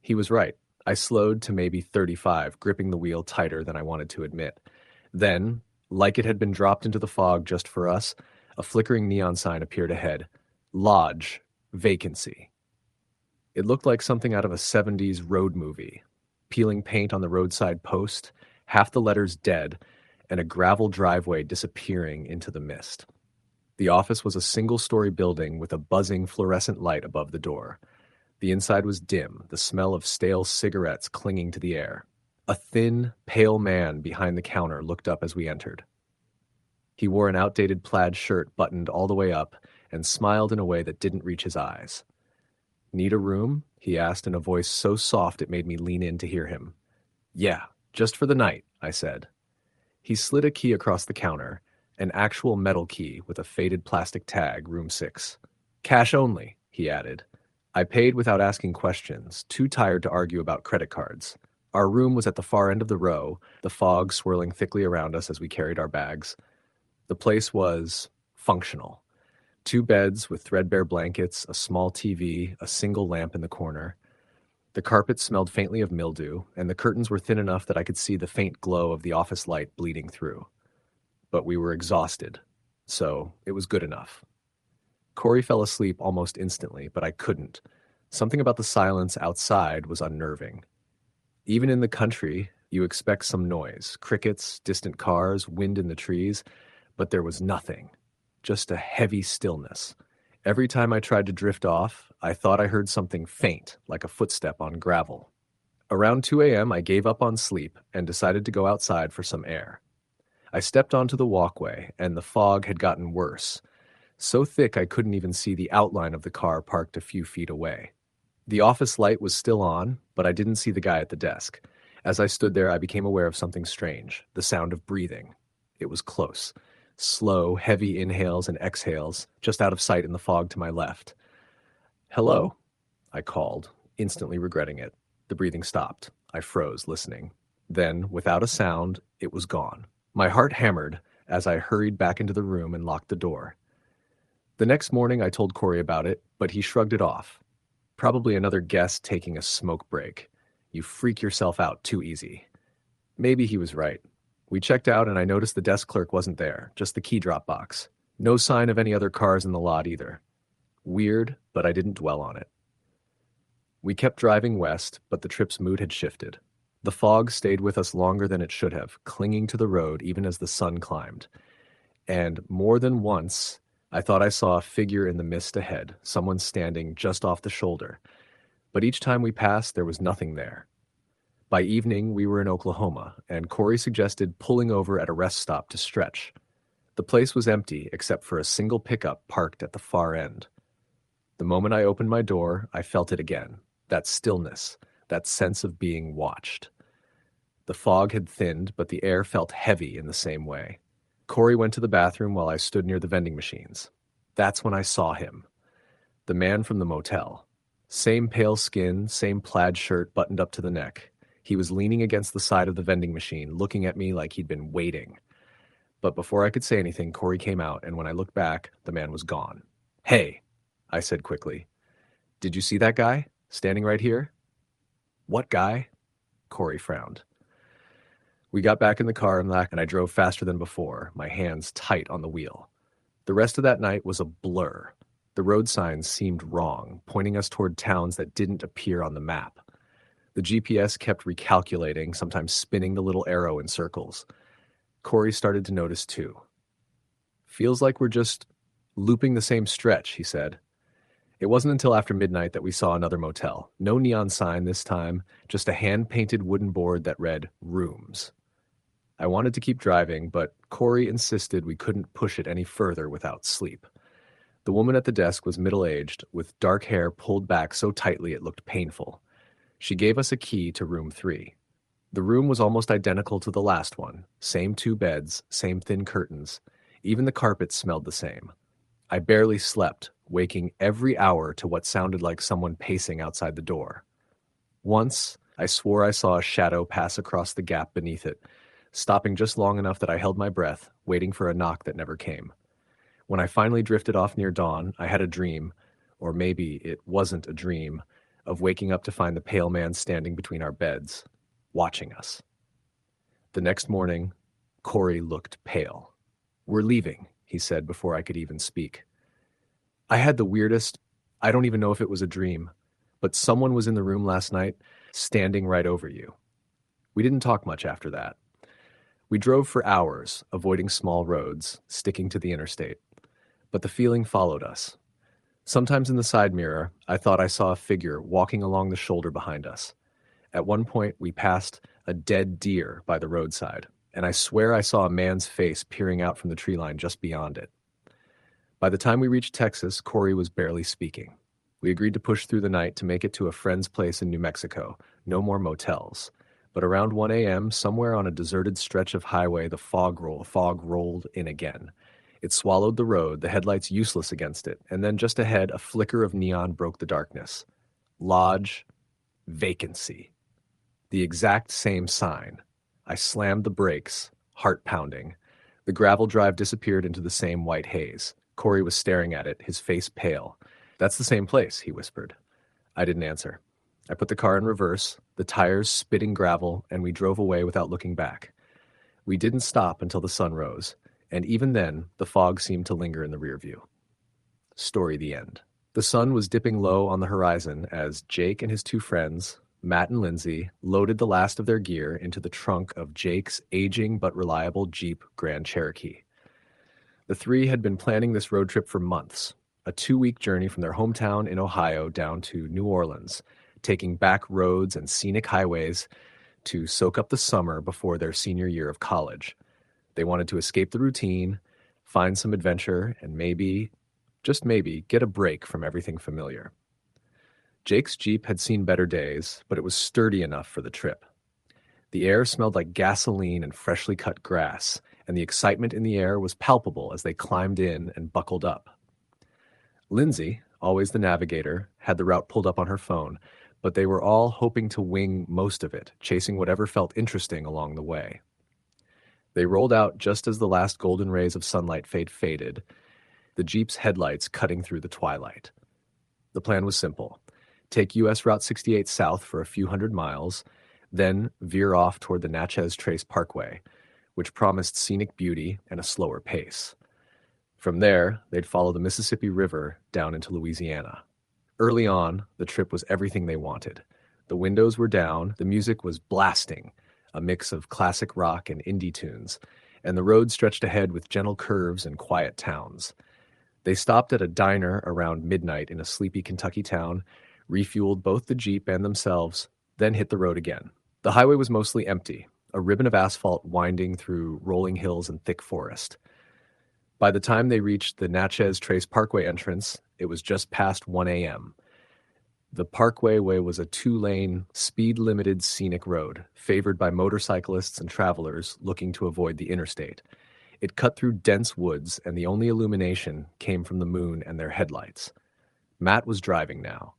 A: He was right. I slowed to maybe 35, gripping the wheel tighter than I wanted to admit. Then, like it had been dropped into the fog just for us, a flickering neon sign appeared ahead. Lodge. Vacancy. It looked like something out of a 70s road movie. Peeling paint on the roadside post, half the letters dead, and a gravel driveway disappearing into the mist. The office was a single-story building with a buzzing fluorescent light above the door. The inside was dim, the smell of stale cigarettes clinging to the air. A thin, pale man behind the counter looked up as we entered. He wore an outdated plaid shirt buttoned all the way up and smiled in a way that didn't reach his eyes. "Need a room?" he asked in a voice so soft it made me lean in to hear him. "Yeah, just for the night," I said. He slid a key across the counter, an actual metal key with a faded plastic tag, room 6. "Cash only," he added. I paid without asking questions, too tired to argue about credit cards. Our room was at the far end of the row, the fog swirling thickly around us as we carried our bags. The place was functional. 2 beds with threadbare blankets, a small TV, a single lamp in the corner. The carpet smelled faintly of mildew, and the curtains were thin enough that I could see the faint glow of the office light bleeding through. But we were exhausted, so it was good enough. Corey fell asleep almost instantly, but I couldn't. Something about the silence outside was unnerving. Even in the country, you expect some noise, crickets, distant cars, wind in the trees, but there was nothing, just a heavy stillness. Every time I tried to drift off, I thought I heard something faint, like a footstep on gravel. Around 2 a.m., I gave up on sleep and decided to go outside for some air. I stepped onto the walkway, and the fog had gotten worse. So thick I couldn't even see the outline of the car parked a few feet away. The office light was still on, but I didn't see the guy at the desk. As I stood there, I became aware of something strange, the sound of breathing. It was close. Slow, heavy inhales and exhales, just out of sight in the fog to my left. "Hello," I called, instantly regretting it. The breathing stopped. I froze, listening. Then, without a sound, it was gone. My heart hammered as I hurried back into the room and locked the door. The next morning, I told Corey about it, but he shrugged it off. Probably another guest taking a smoke break. You freak yourself out too easy. Maybe he was right. We checked out and I noticed the desk clerk wasn't there, just the key drop box. No sign of any other cars in the lot either. Weird, but I didn't dwell on it. We kept driving west, but the trip's mood had shifted. The fog stayed with us longer than it should have, clinging to the road even as the sun climbed. And more than once, I thought I saw a figure in the mist ahead, someone standing just off the shoulder. But each time we passed, there was nothing there. By evening, we were in Oklahoma, and Corey suggested pulling over at a rest stop to stretch. The place was empty except for a single pickup parked at the far end. The moment I opened my door, I felt it again. That stillness, that sense of being watched. The fog had thinned, but the air felt heavy in the same way. Corey went to the bathroom while I stood near the vending machines. That's when I saw him. The man from the motel. Same pale skin, same plaid shirt buttoned up to the neck. He was leaning against the side of the vending machine, looking at me like he'd been waiting. But before I could say anything, Corey came out, and when I looked back, the man was gone. "Hey," I said quickly. "Did you see that guy? Standing right here?" "What guy?" Corey frowned. We got back in the car and I drove faster than before, my hands tight on the wheel. The rest of that night was a blur. The road signs seemed wrong, pointing us toward towns that didn't appear on the map. The GPS kept recalculating, sometimes spinning the little arrow in circles. Corey started to notice too. "Feels like we're just looping the same stretch," he said. It wasn't until after midnight that we saw another motel. No neon sign this time, just a hand-painted wooden board that read "Rooms." I wanted to keep driving, but Corey insisted we couldn't push it any further without sleep. The woman at the desk was middle-aged, with dark hair pulled back so tightly it looked painful. She gave us a key to room 3. The room was almost identical to the last one. Same 2 beds, same thin curtains. Even the carpet smelled the same. I barely slept, waking every hour to what sounded like someone pacing outside the door. Once, I swore I saw a shadow pass across the gap beneath it, stopping just long enough that I held my breath, waiting for a knock that never came. When I finally drifted off near dawn, I had a dream, or maybe it wasn't a dream, of waking up to find the pale man standing between our beds, watching us. The next morning, Corey looked pale. "We're leaving," he said before I could even speak. I had the weirdest, I don't even know if it was a dream, but someone was in the room last night, standing right over you. We didn't talk much after that. We drove for hours, avoiding small roads, sticking to the interstate. But the feeling followed us. Sometimes in the side mirror, I thought I saw a figure walking along the shoulder behind us. At one point, we passed a dead deer by the roadside, and I swear I saw a man's face peering out from the tree line just beyond it. By the time we reached Texas, Corey was barely speaking. We agreed to push through the night to make it to a friend's place in New Mexico. No more motels. But around 1 a.m., somewhere on a deserted stretch of highway, the fog rolled in again. It swallowed the road, the headlights useless against it, and then just ahead, a flicker of neon broke the darkness. Lodge, vacancy. The exact same sign. I slammed the brakes, heart pounding. The gravel drive disappeared into the same white haze. Corey was staring at it, his face pale. "That's the same place," he whispered. I didn't answer. I put the car in reverse, the tires spitting gravel, and we drove away without looking back. We didn't stop until the sun rose, and even then, the fog seemed to linger in the rear view. Story the end. The sun was dipping low on the horizon as Jake and his two friends, Matt and Lindsay, loaded the last of their gear into the trunk of Jake's aging but reliable Jeep Grand Cherokee. The three had been planning this road trip for months, a 2-week journey from their hometown in Ohio down to New Orleans, taking back roads and scenic highways to soak up the summer before their senior year of college. They wanted to escape the routine, find some adventure, and maybe, just maybe, get a break from everything familiar. Jake's Jeep had seen better days, but it was sturdy enough for the trip. The air smelled like gasoline and freshly cut grass, and the excitement in the air was palpable as they climbed in and buckled up. Lindsay, always the navigator, had the route pulled up on her phone, but they were all hoping to wing most of it, chasing whatever felt interesting along the way. They rolled out just as the last golden rays of sunlight faded, the Jeep's headlights cutting through the twilight. The plan was simple. Take U.S. Route 68 south for a few hundred miles, then veer off toward the Natchez Trace Parkway, which promised scenic beauty and a slower pace. From there, they'd follow the Mississippi River down into Louisiana. Early on, the trip was everything they wanted. The windows were down, the music was blasting, a mix of classic rock and indie tunes, and the road stretched ahead with gentle curves and quiet towns. They stopped at a diner around midnight in a sleepy Kentucky town, refueled both the Jeep and themselves, then hit the road again. The highway was mostly empty, a ribbon of asphalt winding through rolling hills and thick forest. By the time they reached the Natchez Trace Parkway entrance, it was just past 1 a.m. The Parkway Way was a 2-lane, speed-limited scenic road, favored by motorcyclists and travelers looking to avoid the interstate. It cut through dense woods, and the only illumination came from the moon and their headlights. Matt was driving now.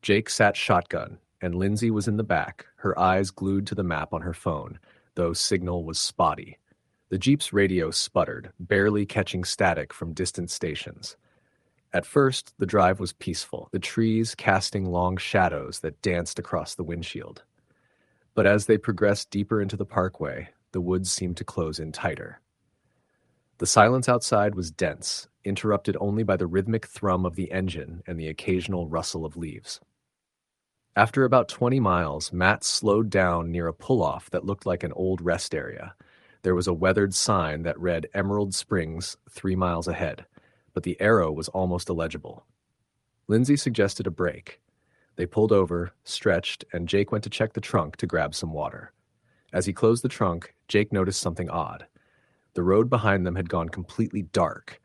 A: Jake sat shotgun, and Lindsay was in the back, her eyes glued to the map on her phone, though signal was spotty. The Jeep's radio sputtered, barely catching static from distant stations. At first, the drive was peaceful, the trees casting long shadows that danced across the windshield. But as they progressed deeper into the parkway, the woods seemed to close in tighter. The silence outside was dense, interrupted only by the rhythmic thrum of the engine and the occasional rustle of leaves. After about 20 miles, Matt slowed down near a pull-off that looked like an old rest area. There was a weathered sign that read Emerald Springs 3 miles ahead, but the arrow was almost illegible. Lindsay suggested a break. They pulled over, stretched, and Jake went to check the trunk to grab some water. As he closed the trunk, Jake noticed something odd. The road behind them had gone completely dark.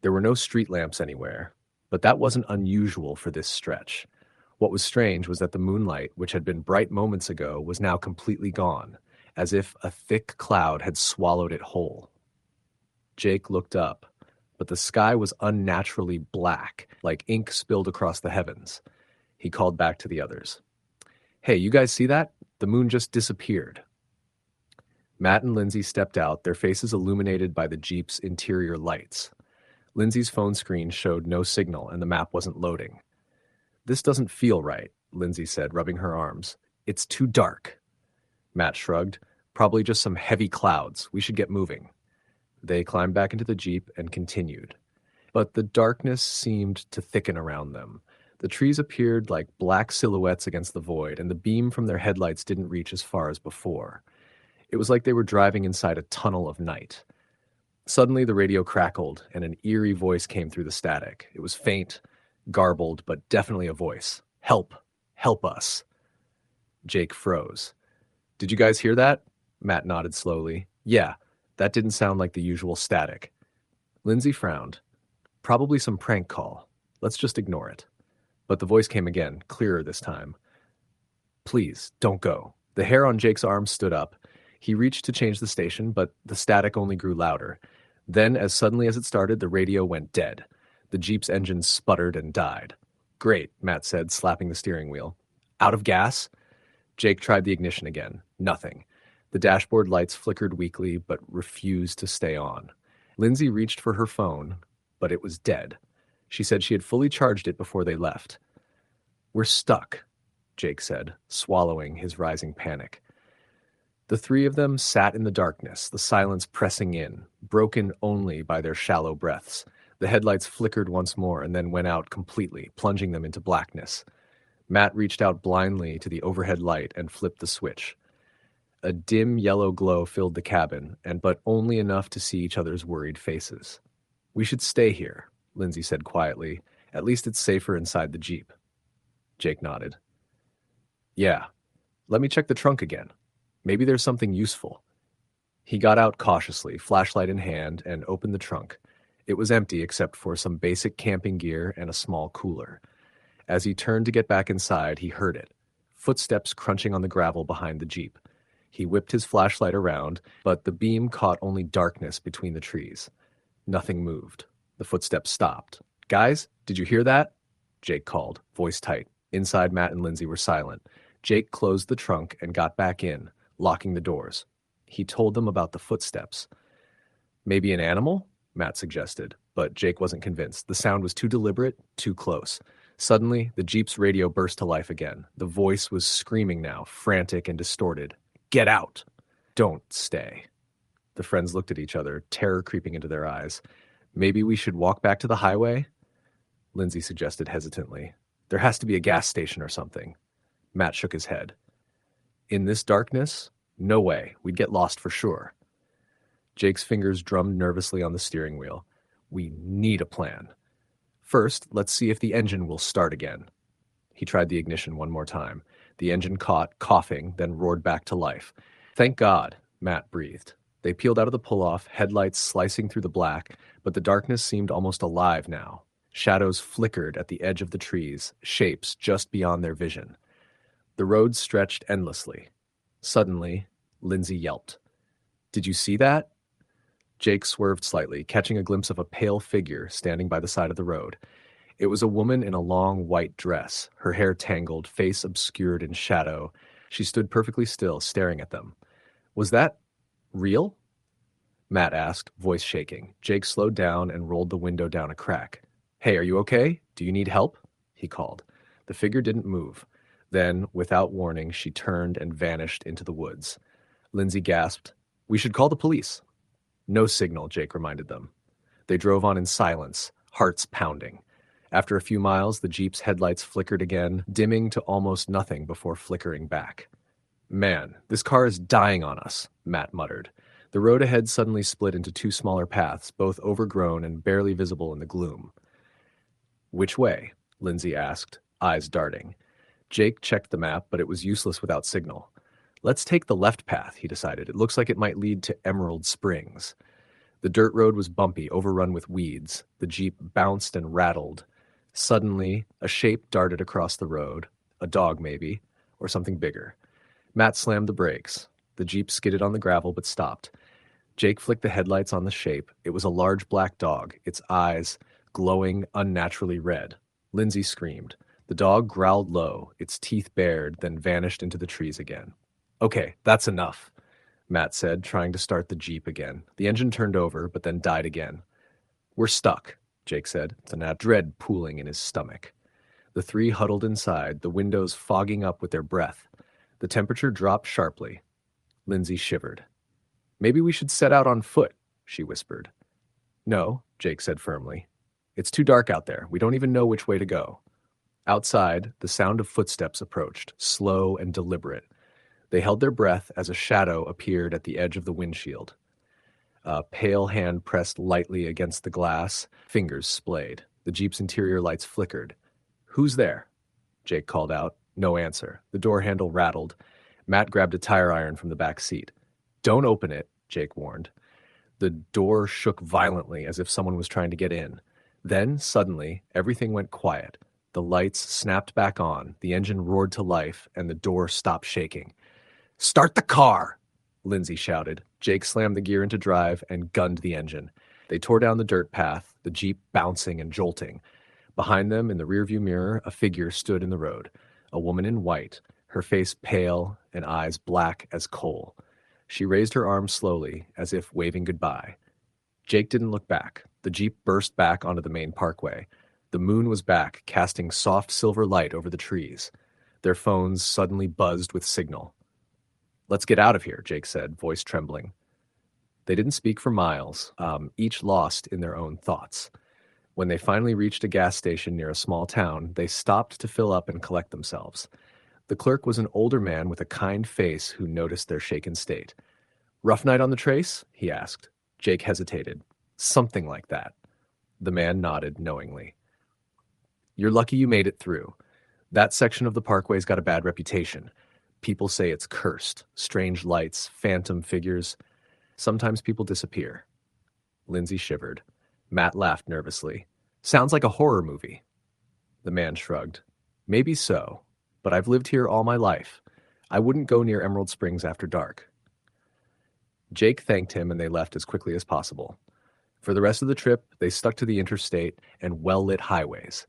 A: There were no street lamps anywhere, but that wasn't unusual for this stretch. What was strange was that the moonlight, which had been bright moments ago, was now completely gone, as if a thick cloud had swallowed it whole. Jake looked up, but the sky was unnaturally black, like ink spilled across the heavens. He called back to the others. Hey, you guys see that? The moon just disappeared. Matt and Lindsay stepped out, their faces illuminated by the Jeep's interior lights. Lindsay's phone screen showed no signal and the map wasn't loading. This doesn't feel right, Lindsay said, rubbing her arms. It's too dark. Matt shrugged. Probably just some heavy clouds. We should get moving. They climbed back into the Jeep and continued. But the darkness seemed to thicken around them. The trees appeared like black silhouettes against the void, and the beam from their headlights didn't reach as far as before. It was like they were driving inside a tunnel of night. Suddenly the radio crackled, and an eerie voice came through the static. It was faint, garbled, but definitely a voice. Help! Help us! Jake froze. Did you guys hear that? Matt nodded slowly. Yeah, that didn't sound like the usual static. Lindsay frowned. Probably some prank call. Let's just ignore it. But the voice came again, clearer this time. Please, don't go. The hair on Jake's arm stood up. He reached to change the station, but the static only grew louder. Then, as suddenly as it started, the radio went dead. The Jeep's engine sputtered and died. Great, Matt said, slapping the steering wheel. Out of gas? Jake tried the ignition again. Nothing. The dashboard lights flickered weakly, but refused to stay on. Lindsay reached for her phone, but it was dead. She said she had fully charged it before they left. We're stuck, Jake said, swallowing his rising panic. The three of them sat in the darkness, the silence pressing in, broken only by their shallow breaths. The headlights flickered once more and then went out completely, plunging them into blackness. Matt reached out blindly to the overhead light and flipped the switch. A dim yellow glow filled the cabin, but only enough to see each other's worried faces. We should stay here, Lindsay said quietly. At least it's safer inside the Jeep. Jake nodded. Yeah. Let me check the trunk again. Maybe there's something useful. He got out cautiously, flashlight in hand, and opened the trunk. It was empty except for some basic camping gear and a small cooler. As he turned to get back inside, he heard it. Footsteps crunching on the gravel behind the Jeep. He whipped his flashlight around, but the beam caught only darkness between the trees. Nothing moved. The footsteps stopped. Guys, did you hear that? Jake called, voice tight. Inside, Matt and Lindsay were silent. Jake closed the trunk and got back in, locking the doors. He told them about the footsteps. Maybe an animal? Matt suggested, but Jake wasn't convinced. The sound was too deliberate, too close. Suddenly, the Jeep's radio burst to life again. The voice was screaming now, frantic and distorted. Get out! Don't stay. The friends looked at each other, terror creeping into their eyes. Maybe we should walk back to the highway? Lindsay suggested hesitantly. There has to be a gas station or something. Matt shook his head. In this darkness? No way. We'd get lost for sure. Jake's fingers drummed nervously on the steering wheel. We need a plan. First, let's see if the engine will start again. He tried the ignition one more time. The engine caught, coughing, then roared back to life. Thank God, Matt breathed. They peeled out of the pull-off, headlights slicing through the black, but the darkness seemed almost alive now. Shadows flickered at the edge of the trees, shapes just beyond their vision. The road stretched endlessly. Suddenly, Lindsay yelped. Did you see that? Jake swerved slightly, catching a glimpse of a pale figure standing by the side of the road. It was a woman in a long white dress, her hair tangled, face obscured in shadow. She stood perfectly still, staring at them. Was that real? Matt asked, voice shaking. Jake slowed down and rolled the window down a crack. Hey, are you okay? Do you need help? He called. The figure didn't move. Then, without warning, she turned and vanished into the woods. Lindsay gasped, We should call the police. No signal, Jake reminded them. They drove on in silence, hearts pounding. After a few miles, the Jeep's headlights flickered again, dimming to almost nothing before flickering back. Man, this car is dying on us, Matt muttered. The road ahead suddenly split into two smaller paths, both overgrown and barely visible in the gloom. Which way? Lindsay asked, eyes darting. Jake checked the map, but it was useless without signal. Let's take the left path, he decided. It looks like it might lead to Emerald Springs. The dirt road was bumpy, overrun with weeds. The Jeep bounced and rattled. Suddenly, a shape darted across the road, a dog maybe, or something bigger. Matt slammed the brakes. The Jeep skidded on the gravel but stopped. Jake flicked the headlights on the shape. It was a large black dog, its eyes glowing unnaturally red. Lindsay screamed. The dog growled low, its teeth bared, then vanished into the trees again. Okay, that's enough, Matt said, trying to start the Jeep again. The engine turned over, but then died again. We're stuck, Jake said, the dread pooling in his stomach. The three huddled inside, the windows fogging up with their breath. The temperature dropped sharply. Lindsay shivered. Maybe we should set out on foot, she whispered. No, Jake said firmly. It's too dark out there. We don't even know which way to go. Outside, the sound of footsteps approached, slow and deliberate. They held their breath as a shadow appeared at the edge of the windshield. A pale hand pressed lightly against the glass, fingers splayed. The Jeep's interior lights flickered. Who's there? Jake called out. No answer. The door handle rattled. Matt grabbed a tire iron from the back seat. Don't open it, Jake warned. The door shook violently as if someone was trying to get in. Then, suddenly, everything went quiet. The lights snapped back on, the engine roared to life, and the door stopped shaking. Start the car, Lindsay shouted. Jake slammed the gear into drive and gunned the engine. They tore down the dirt path, the Jeep bouncing and jolting. Behind them, in the rearview mirror, a figure stood in the road. A woman in white, her face pale and eyes black as coal. She raised her arms slowly, as if waving goodbye. Jake didn't look back. The Jeep burst back onto the main parkway. The moon was back, casting soft silver light over the trees. Their phones suddenly buzzed with signal. Let's get out of here, Jake said, voice trembling. They didn't speak for miles, each lost in their own thoughts. When they finally reached a gas station near a small town, they stopped to fill up and collect themselves. The clerk was an older man with a kind face who noticed their shaken state. Rough night on the trace? He asked. Jake hesitated. Something like that. The man nodded knowingly. You're lucky you made it through. That section of the parkway's got a bad reputation. People say it's cursed. Strange lights, phantom figures. Sometimes people disappear. Lindsay shivered. Matt laughed nervously. Sounds like a horror movie. The man shrugged. Maybe so, but I've lived here all my life. I wouldn't go near Emerald Springs after dark. Jake thanked him and they left as quickly as possible. For the rest of the trip, they stuck to the interstate and well-lit highways.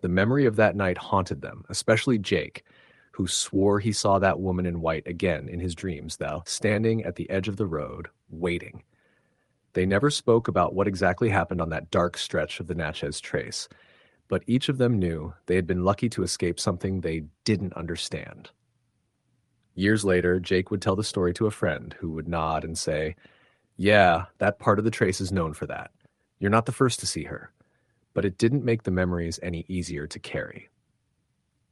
A: The memory of that night haunted them, especially Jake, who swore he saw that woman in white again in his dreams, though, standing at the edge of the road, waiting. They never spoke about what exactly happened on that dark stretch of the Natchez Trace, but each of them knew they had been lucky to escape something they didn't understand. Years later, Jake would tell the story to a friend who would nod and say, yeah, that part of the trace is known for that. You're not the first to see her. But it didn't make the memories any easier to carry.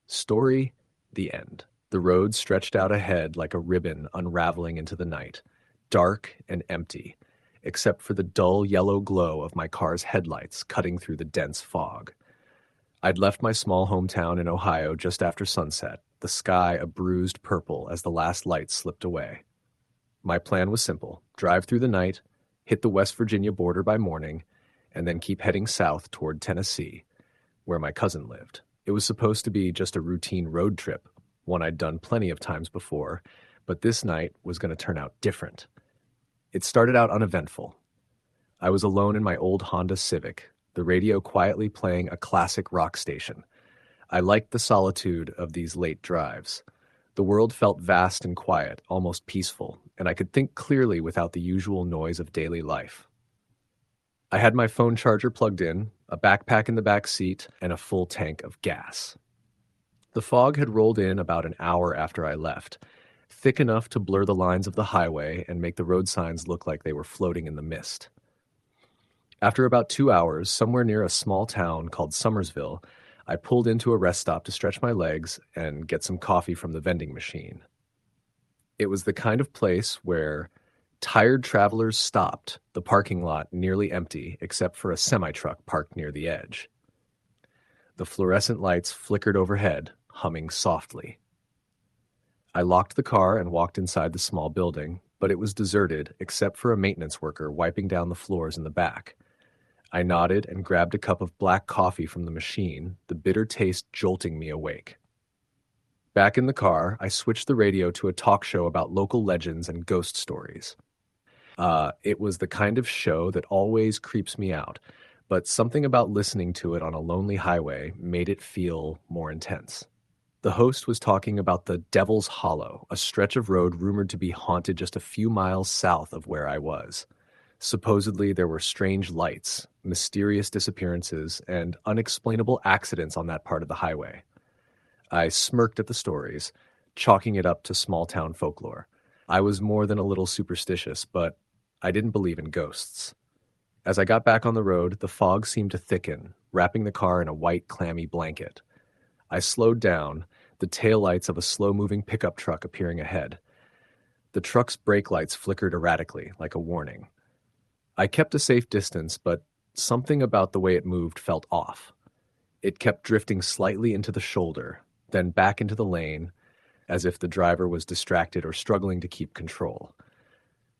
A: Story, the end. The road stretched out ahead like a ribbon unraveling into the night, dark and empty, except for the dull yellow glow of my car's headlights cutting through the dense fog. I'd left my small hometown in Ohio just after sunset, the sky a bruised purple as the last light slipped away. My plan was simple: drive through the night, hit the West Virginia border by morning, and then keep heading south toward Tennessee, where my cousin lived. It was supposed to be just a routine road trip, one I'd done plenty of times before, but this night was going to turn out different. It started out uneventful. I was alone in my old Honda Civic, the radio quietly playing a classic rock station. I liked the solitude of these late drives. The world felt vast and quiet, almost peaceful, and I could think clearly without the usual noise of daily life. I had my phone charger plugged in, a backpack in the back seat, and a full tank of gas. The fog had rolled in about an hour after I left, thick enough to blur the lines of the highway and make the road signs look like they were floating in the mist. After about 2 hours, somewhere near a small town called Summersville, I pulled into a rest stop to stretch my legs and get some coffee from the vending machine. It was the kind of place where tired travelers stopped, the parking lot nearly empty except for a semi-truck parked near the edge. The fluorescent lights flickered overhead, humming softly. I locked the car and walked inside the small building, but it was deserted except for a maintenance worker wiping down the floors in the back. I nodded and grabbed a cup of black coffee from the machine, the bitter taste jolting me awake. Back in the car, I switched the radio to a talk show about local legends and ghost stories. It was the kind of show that always creeps me out, but something about listening to it on a lonely highway made it feel more intense. The host was talking about the Devil's Hollow, a stretch of road rumored to be haunted just a few miles south of where I was. Supposedly, there were strange lights, mysterious disappearances, and unexplainable accidents on that part of the highway. I smirked at the stories, chalking it up to small town folklore. I was more than a little superstitious, but I didn't believe in ghosts. As I got back on the road, the fog seemed to thicken, wrapping the car in a white, clammy blanket. I slowed down, the taillights of a slow-moving pickup truck appearing ahead. The truck's brake lights flickered erratically, like a warning. I kept a safe distance, but something about the way it moved felt off. It kept drifting slightly into the shoulder, then back into the lane, as if the driver was distracted or struggling to keep control.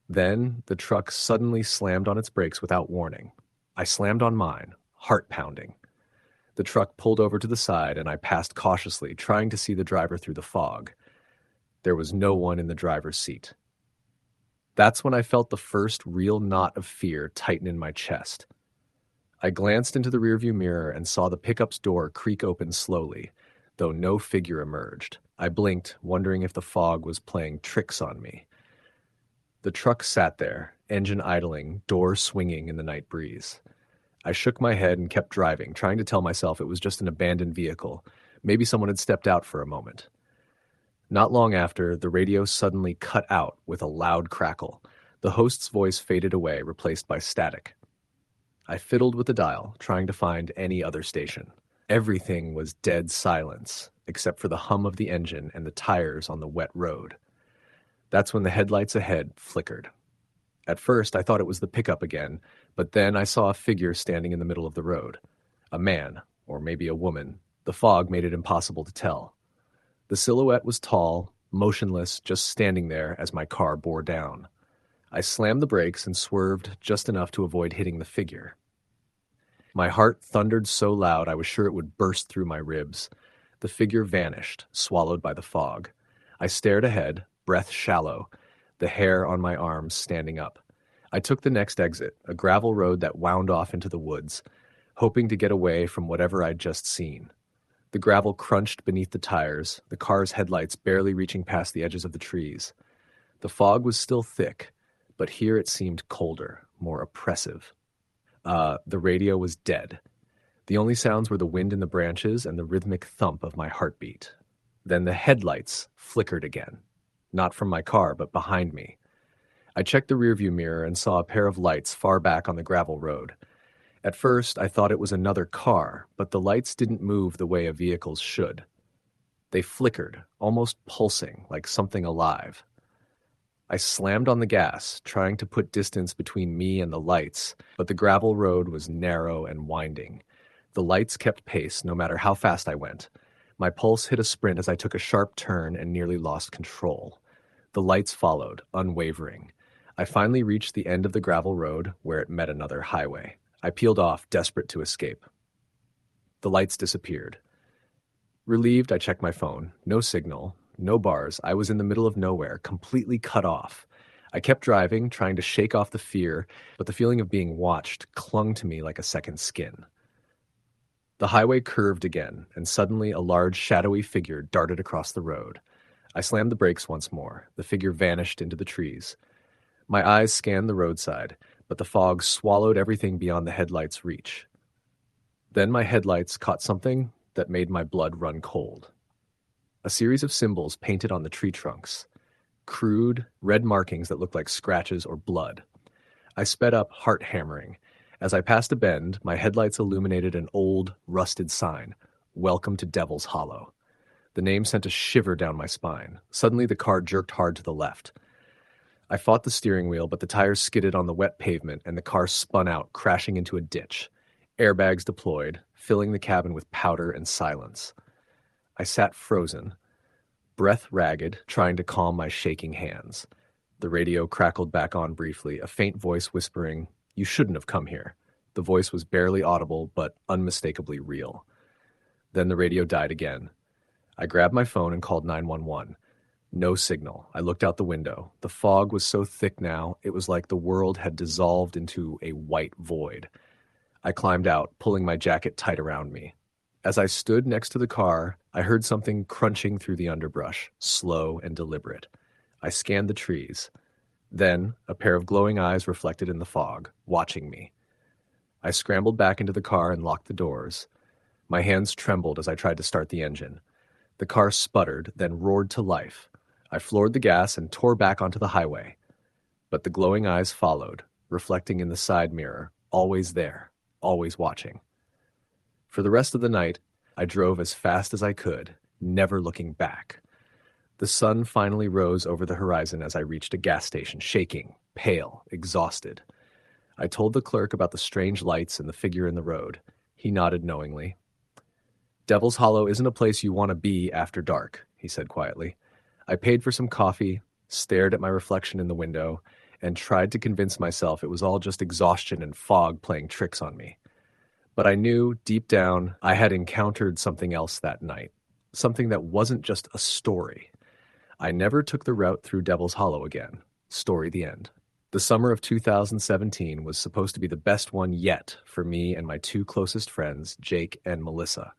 A: Then the truck suddenly slammed on its brakes without warning. I slammed on mine, heart pounding. The truck pulled over to the side and I passed cautiously, trying to see the driver through the fog. There was no one in the driver's seat. That's when I felt the first real knot of fear tighten in my chest. I glanced into the rearview mirror and saw the pickup's door creak open slowly, though no figure emerged. I blinked, wondering if the fog was playing tricks on me. The truck sat there, engine idling, door swinging in the night breeze. I shook my head and kept driving, trying to tell myself it was just an abandoned vehicle. Maybe someone had stepped out for a moment. Not long after, the radio suddenly cut out with a loud crackle. The host's voice faded away, replaced by static. I fiddled with the dial, trying to find any other station. Everything was dead silence, except for the hum of the engine and the tires on the wet road. That's when the headlights ahead flickered. At first, I thought it was the pickup again, but then I saw a figure standing in the middle of the road. A man, or maybe a woman. The fog made it impossible to tell. The silhouette was tall, motionless, just standing there as my car bore down. I slammed the brakes and swerved just enough to avoid hitting the figure. My heart thundered so loud I was sure it would burst through my ribs. The figure vanished, swallowed by the fog. I stared ahead, breath shallow, the hair on my arms standing up. I took the next exit, a gravel road that wound off into the woods, hoping to get away from whatever I'd just seen. The gravel crunched beneath the tires, the car's headlights barely reaching past the edges of the trees. The fog was still thick, but here it seemed colder, more oppressive. The radio was dead. The only sounds were the wind in the branches and the rhythmic thump of my heartbeat. Then the headlights flickered again. Not from my car, but behind me. I checked the rearview mirror and saw a pair of lights far back on the gravel road. At first, I thought it was another car, but the lights didn't move the way a vehicle's should. They flickered, almost pulsing, like something alive. I slammed on the gas, trying to put distance between me and the lights, but the gravel road was narrow and winding. The lights kept pace, no matter how fast I went. My pulse hit a sprint as I took a sharp turn and nearly lost control. The lights followed, unwavering. I finally reached the end of the gravel road, where it met another highway. I peeled off, desperate to escape. The lights disappeared. Relieved, I checked my phone. No signal, no bars. I was in the middle of nowhere, completely cut off. I kept driving, trying to shake off the fear, but the feeling of being watched clung to me like a second skin. The highway curved again, and suddenly a large, shadowy figure darted across the road. I slammed the brakes once more. The figure vanished into the trees. My eyes scanned the roadside, but the fog swallowed everything beyond the headlights' reach. Then my headlights caught something that made my blood run cold. A series of symbols painted on the tree trunks. Crude, red markings that looked like scratches or blood. I sped up, heart hammering. As I passed a bend, my headlights illuminated an old, rusted sign, "Welcome to Devil's Hollow." The name sent a shiver down my spine. Suddenly the car jerked hard to the left. I fought the steering wheel, but the tires skidded on the wet pavement and the car spun out, crashing into a ditch. Airbags deployed, filling the cabin with powder and silence. I sat frozen, breath ragged, trying to calm my shaking hands. The radio crackled back on briefly, a faint voice whispering, "You shouldn't have come here." The voice was barely audible, but unmistakably real. Then the radio died again. I grabbed my phone and called 911. No signal. I looked out the window. The fog was so thick now, it was like the world had dissolved into a white void. I climbed out, pulling my jacket tight around me. As I stood next to the car, I heard something crunching through the underbrush, slow and deliberate. I scanned the trees. Then, a pair of glowing eyes reflected in the fog, watching me. I scrambled back into the car and locked the doors. My hands trembled as I tried to start the engine. The car sputtered, then roared to life. I floored the gas and tore back onto the highway. But the glowing eyes followed, reflecting in the side mirror, always there, always watching. For the rest of the night, I drove as fast as I could, never looking back. The sun finally rose over the horizon as I reached a gas station, shaking, pale, exhausted. I told the clerk about the strange lights and the figure in the road. He nodded knowingly. "Devil's Hollow isn't a place you want to be after dark," he said quietly. I paid for some coffee, stared at my reflection in the window, and tried to convince myself it was all just exhaustion and fog playing tricks on me. But I knew, deep down, I had encountered something else that night. Something that wasn't just a story. I never took the route through Devil's Hollow again. Story the end. The summer of 2017 was supposed to be the best one yet for me and my two closest friends, Jake and Melissa.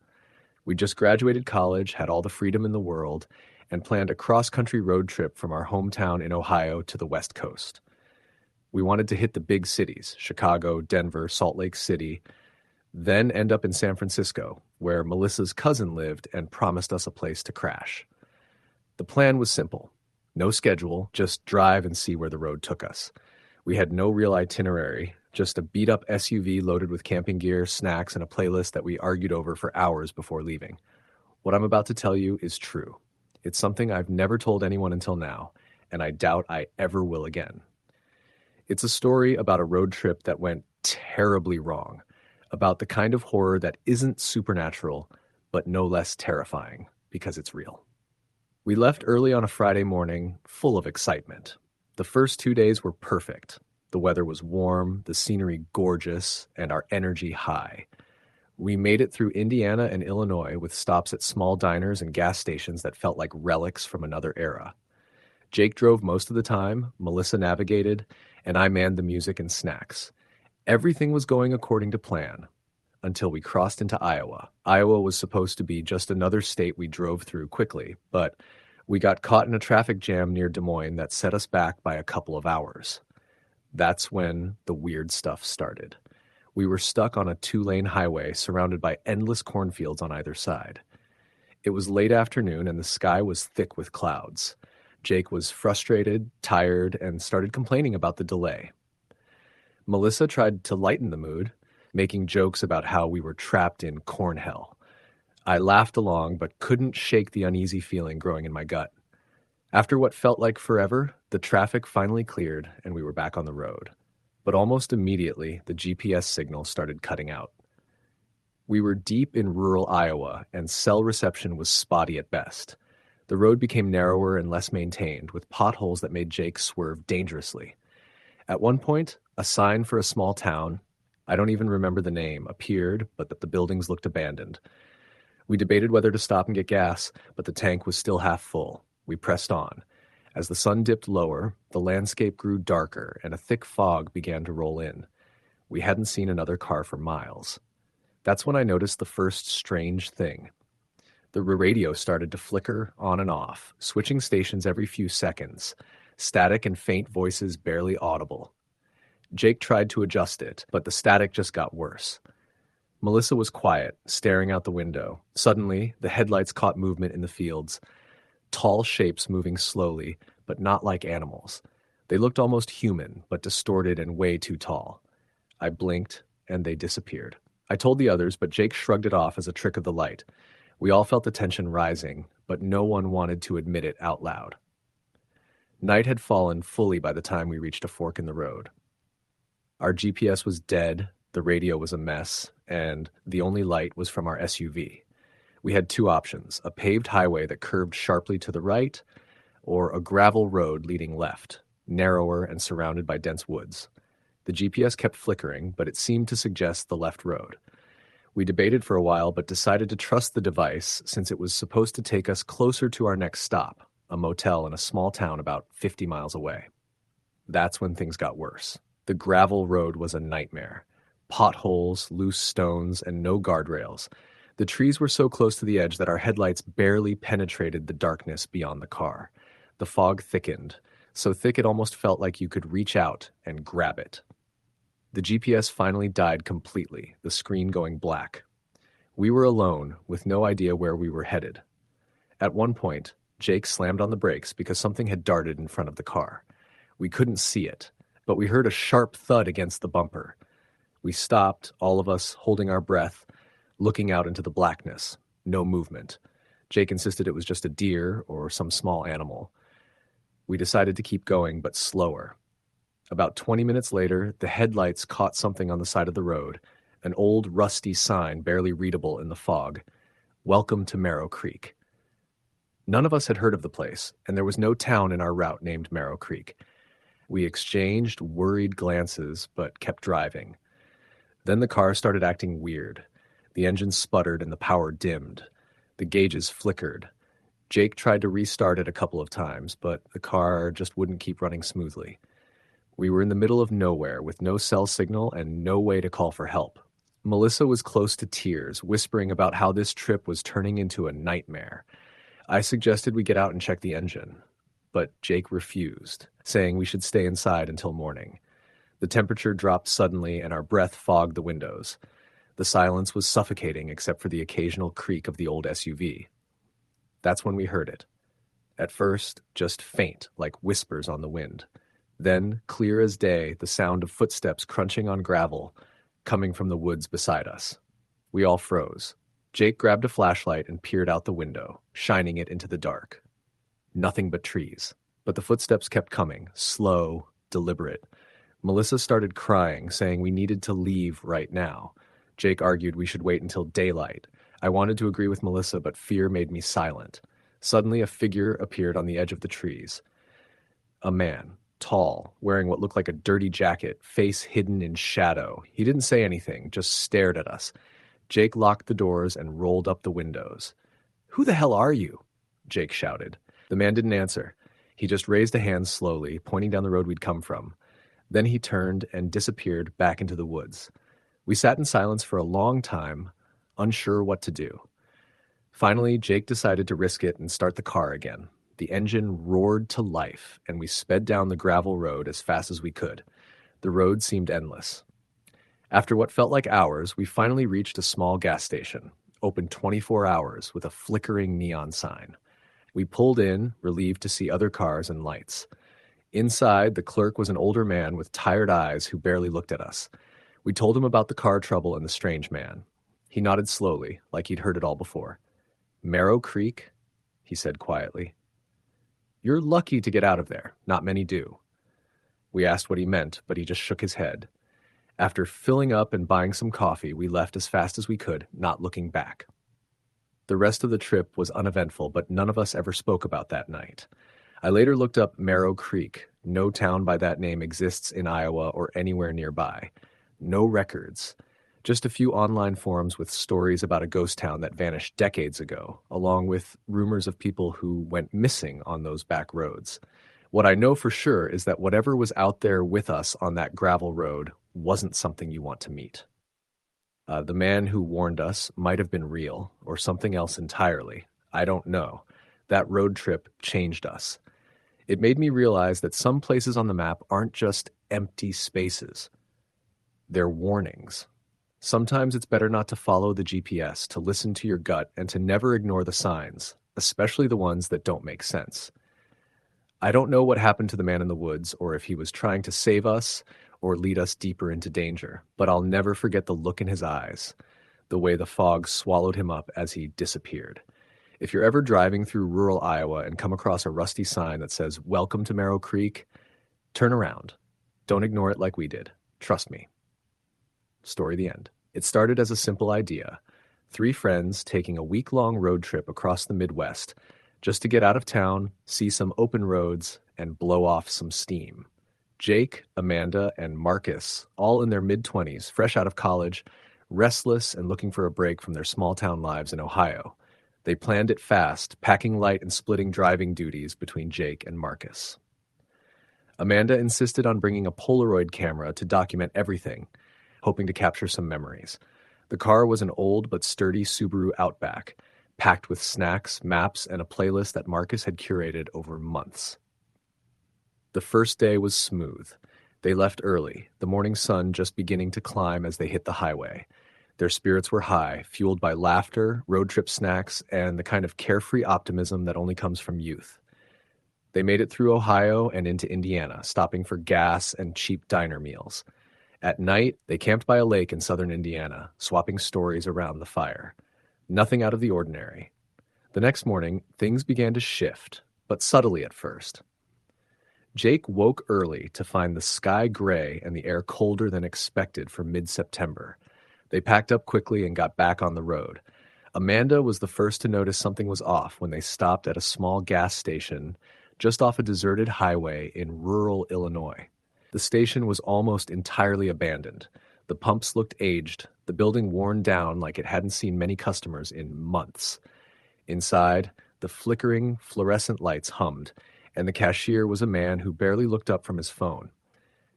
A: We just graduated college, had all the freedom in the world, and planned a cross-country road trip from our hometown in Ohio to the West Coast. We wanted to hit the big cities, Chicago, Denver, Salt Lake City, then end up in San Francisco, where Melissa's cousin lived and promised us a place to crash. The plan was simple. No schedule, just drive and see where the road took us. We had no real itinerary, just a beat-up SUV loaded with camping gear, snacks, and a playlist that we argued over for hours before leaving. What I'm about to tell you is true. It's something I've never told anyone until now, and I doubt I ever will again. It's a story about a road trip that went terribly wrong, about the kind of horror that isn't supernatural, but no less terrifying, because it's real. We left early on a Friday morning, full of excitement. The first 2 days were perfect. The weather was warm, the scenery gorgeous, and our energy high. We made it through Indiana and Illinois with stops at small diners and gas stations that felt like relics from another era. Jake drove most of the time, Melissa navigated, and I manned the music and snacks. Everything was going according to plan, until we crossed into Iowa. Iowa was supposed to be just another state we drove through quickly, but we got caught in a traffic jam near Des Moines that set us back by a couple of hours. That's when the weird stuff started. We were stuck on a 2-lane highway surrounded by endless cornfields on either side. It was late afternoon and the sky was thick with clouds. Jake was frustrated, tired, and started complaining about the delay. Melissa tried to lighten the mood, making jokes about how we were trapped in corn hell. I laughed along, but couldn't shake the uneasy feeling growing in my gut. After what felt like forever, the traffic finally cleared and we were back on the road. But almost immediately, the GPS signal started cutting out. We were deep in rural Iowa, and cell reception was spotty at best. The road became narrower and less maintained, with potholes that made Jake swerve dangerously. At one point, a sign for a small town, I don't even remember the name, appeared, but that the buildings looked abandoned. We debated whether to stop and get gas, but the tank was still half full. We pressed on. As the sun dipped lower, the landscape grew darker and a thick fog began to roll in. We hadn't seen another car for miles. That's when I noticed the first strange thing. The radio started to flicker on and off, switching stations every few seconds, static and faint voices barely audible. Jake tried to adjust it, but the static just got worse. Melissa was quiet, staring out the window. Suddenly, the headlights caught movement in the fields. Tall shapes moving slowly, but not like animals. They looked almost human, but distorted and way too tall. I blinked, and they disappeared. I told the others, but Jake shrugged it off as a trick of the light. We all felt the tension rising, but no one wanted to admit it out loud. Night had fallen fully by the time we reached a fork in the road. Our GPS was dead, the radio was a mess, and the only light was from our SUV. We had two options, a paved highway that curved sharply to the right, or a gravel road leading left, narrower and surrounded by dense woods. The GPS kept flickering, but it seemed to suggest the left road. We debated for a while, but decided to trust the device since it was supposed to take us closer to our next stop, a motel in a small town about 50 miles away. That's when things got worse. The gravel road was a nightmare. Potholes, loose stones, and no guardrails. The trees were so close to the edge that our headlights barely penetrated the darkness beyond the car. The fog thickened, so thick it almost felt like you could reach out and grab it. The GPS finally died completely, the screen going black. We were alone, with no idea where we were headed. At one point, Jake slammed on the brakes because something had darted in front of the car. We couldn't see it, but we heard a sharp thud against the bumper. We stopped, all of us holding our breath, looking out into the blackness. No movement. Jake insisted it was just a deer or some small animal. We decided to keep going, but slower. About 20 minutes later, the headlights caught something on the side of the road, an old rusty sign barely readable in the fog. Welcome to Marrow Creek. None of us had heard of the place, and there was no town in our route named Marrow Creek. We exchanged worried glances, but kept driving. Then the car started acting weird. The engine sputtered and the power dimmed. The gauges flickered. Jake tried to restart it a couple of times, but the car just wouldn't keep running smoothly. We were in the middle of nowhere with no cell signal and no way to call for help. Melissa was close to tears, whispering about how this trip was turning into a nightmare. I suggested we get out and check the engine, but Jake refused, saying we should stay inside until morning. The temperature dropped suddenly and our breath fogged the windows. The silence was suffocating except for the occasional creak of the old SUV. That's when we heard it. At first, just faint, like whispers on the wind. Then, clear as day, the sound of footsteps crunching on gravel, coming from the woods beside us. We all froze. Jake grabbed a flashlight and peered out the window, shining it into the dark. Nothing but trees. But the footsteps kept coming, slow, deliberate. Melissa started crying, saying we needed to leave right now. Jake argued we should wait until daylight. I wanted to agree with Melissa, but fear made me silent. Suddenly, a figure appeared on the edge of the trees. A man, tall, wearing what looked like a dirty jacket, face hidden in shadow. He didn't say anything, just stared at us. Jake locked the doors and rolled up the windows. "Who the hell are you?" Jake shouted. The man didn't answer. He just raised a hand slowly, pointing down the road we'd come from. Then he turned and disappeared back into the woods. We sat in silence for a long time, unsure what to do. Finally, Jake decided to risk it and start the car again. The engine roared to life, and we sped down the gravel road as fast as we could. The road seemed endless. After what felt like hours, we finally reached a small gas station, open 24 hours with a flickering neon sign. We pulled in, relieved to see other cars and lights. Inside, the clerk was an older man with tired eyes who barely looked at us. We told him about the car trouble and the strange man. He nodded slowly, like he'd heard it all before. "Marrow Creek?" he said quietly. "You're lucky to get out of there. Not many do." We asked what he meant, but he just shook his head. After filling up and buying some coffee, we left as fast as we could, not looking back. The rest of the trip was uneventful, but none of us ever spoke about that night. I later looked up Marrow Creek. No town by that name exists in Iowa or anywhere nearby. No records. Just a few online forums with stories about a ghost town that vanished decades ago, along with rumors of people who went missing on those back roads. What I know for sure is that whatever was out there with us on that gravel road wasn't something you want to meet. The man who warned us might have been real, or something else entirely. I don't know. That road trip changed us. It made me realize that some places on the map aren't just empty spaces. They're warnings. Sometimes it's better not to follow the GPS, to listen to your gut, and to never ignore the signs, especially the ones that don't make sense. I don't know what happened to the man in the woods, or if he was trying to save us or lead us deeper into danger, but I'll never forget the look in his eyes, the way the fog swallowed him up as he disappeared. If you're ever driving through rural Iowa and come across a rusty sign that says, "Welcome to Marrow Creek," turn around. Don't ignore it like we did. Trust me. Story the end. It started as a simple idea. 3 friends taking a week-long road trip across the Midwest just to get out of town, see some open roads, and blow off some steam. Jake, Amanda, and Marcus, all in their mid-20s, fresh out of college, restless and looking for a break from their small-town lives in Ohio. They planned it fast, packing light and splitting driving duties between Jake and Marcus. Amanda insisted on bringing a Polaroid camera to document everything. hoping to capture some memories. The car was an old but sturdy Subaru Outback, packed with snacks, maps, and a playlist that Marcus had curated over months. The first day was smooth. They left early, the morning sun just beginning to climb as they hit the highway. Their spirits were high, fueled by laughter, road trip snacks, and the kind of carefree optimism that only comes from youth. They made it through Ohio and into Indiana, stopping for gas and cheap diner meals. At night, they camped by a lake in southern Indiana, swapping stories around the fire. Nothing out of the ordinary. The next morning, things began to shift, but subtly at first. Jake woke early to find the sky gray and the air colder than expected for mid-September. They packed up quickly and got back on the road. Amanda was the first to notice something was off when they stopped at a small gas station just off a deserted highway in rural Illinois. The station was almost entirely abandoned. The pumps looked aged, the building worn down like it hadn't seen many customers in months. Inside, the flickering fluorescent lights hummed, and the cashier was a man who barely looked up from his phone.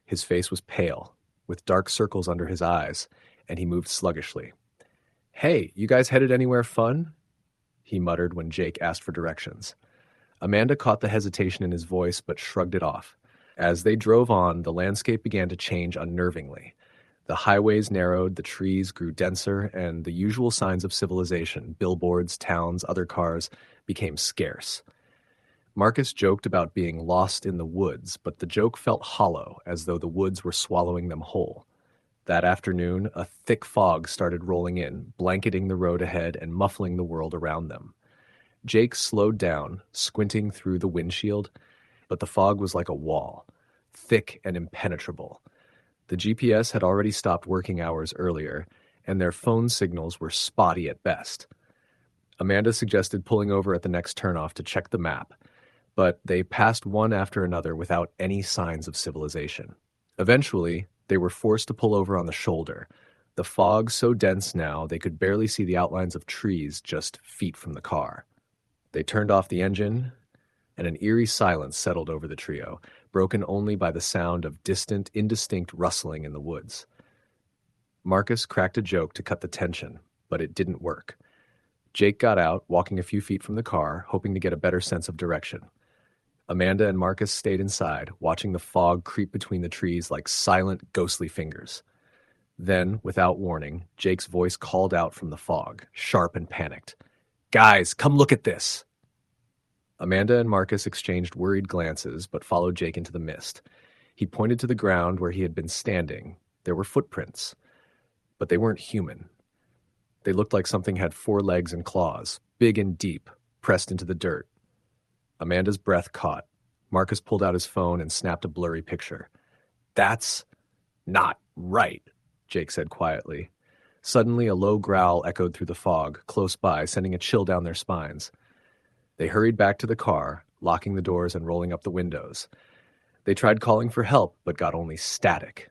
A: His face was pale, with dark circles under his eyes, and he moved sluggishly. "Hey, you guys headed anywhere fun?" he muttered when Jake asked for directions. Amanda caught the hesitation in his voice but shrugged it off. As they drove on, the landscape began to change unnervingly. The highways narrowed, the trees grew denser, and the usual signs of civilization, billboards, towns, other cars, became scarce. Marcus joked about being lost in the woods, but the joke felt hollow, as though the woods were swallowing them whole. That afternoon, a thick fog started rolling in, blanketing the road ahead and muffling the world around them. Jake slowed down, squinting through the windshield, but the fog was like a wall, thick and impenetrable. The GPS had already stopped working hours earlier, and their phone signals were spotty at best. Amanda suggested pulling over at the next turnoff to check the map, but they passed one after another without any signs of civilization. Eventually, they were forced to pull over on the shoulder, the fog so dense now they could barely see the outlines of trees just feet from the car. They turned off the engine, and an eerie silence settled over the trio, broken only by the sound of distant, indistinct rustling in the woods. Marcus cracked a joke to cut the tension, but it didn't work. Jake got out, walking a few feet from the car, hoping to get a better sense of direction. Amanda and Marcus stayed inside, watching the fog creep between the trees like silent, ghostly fingers. Then, without warning, Jake's voice called out from the fog, sharp and panicked. "Guys, come look at this!" Amanda and Marcus exchanged worried glances, but followed Jake into the mist. He pointed to the ground where he had been standing. There were footprints, but they weren't human. They looked like something had 4 legs and claws, big and deep, pressed into the dirt. Amanda's breath caught. Marcus pulled out his phone and snapped a blurry picture. "That's not right," Jake said quietly. Suddenly, a low growl echoed through the fog, close by, sending a chill down their spines. They hurried back to the car, locking the doors and rolling up the windows. They tried calling for help, but got only static.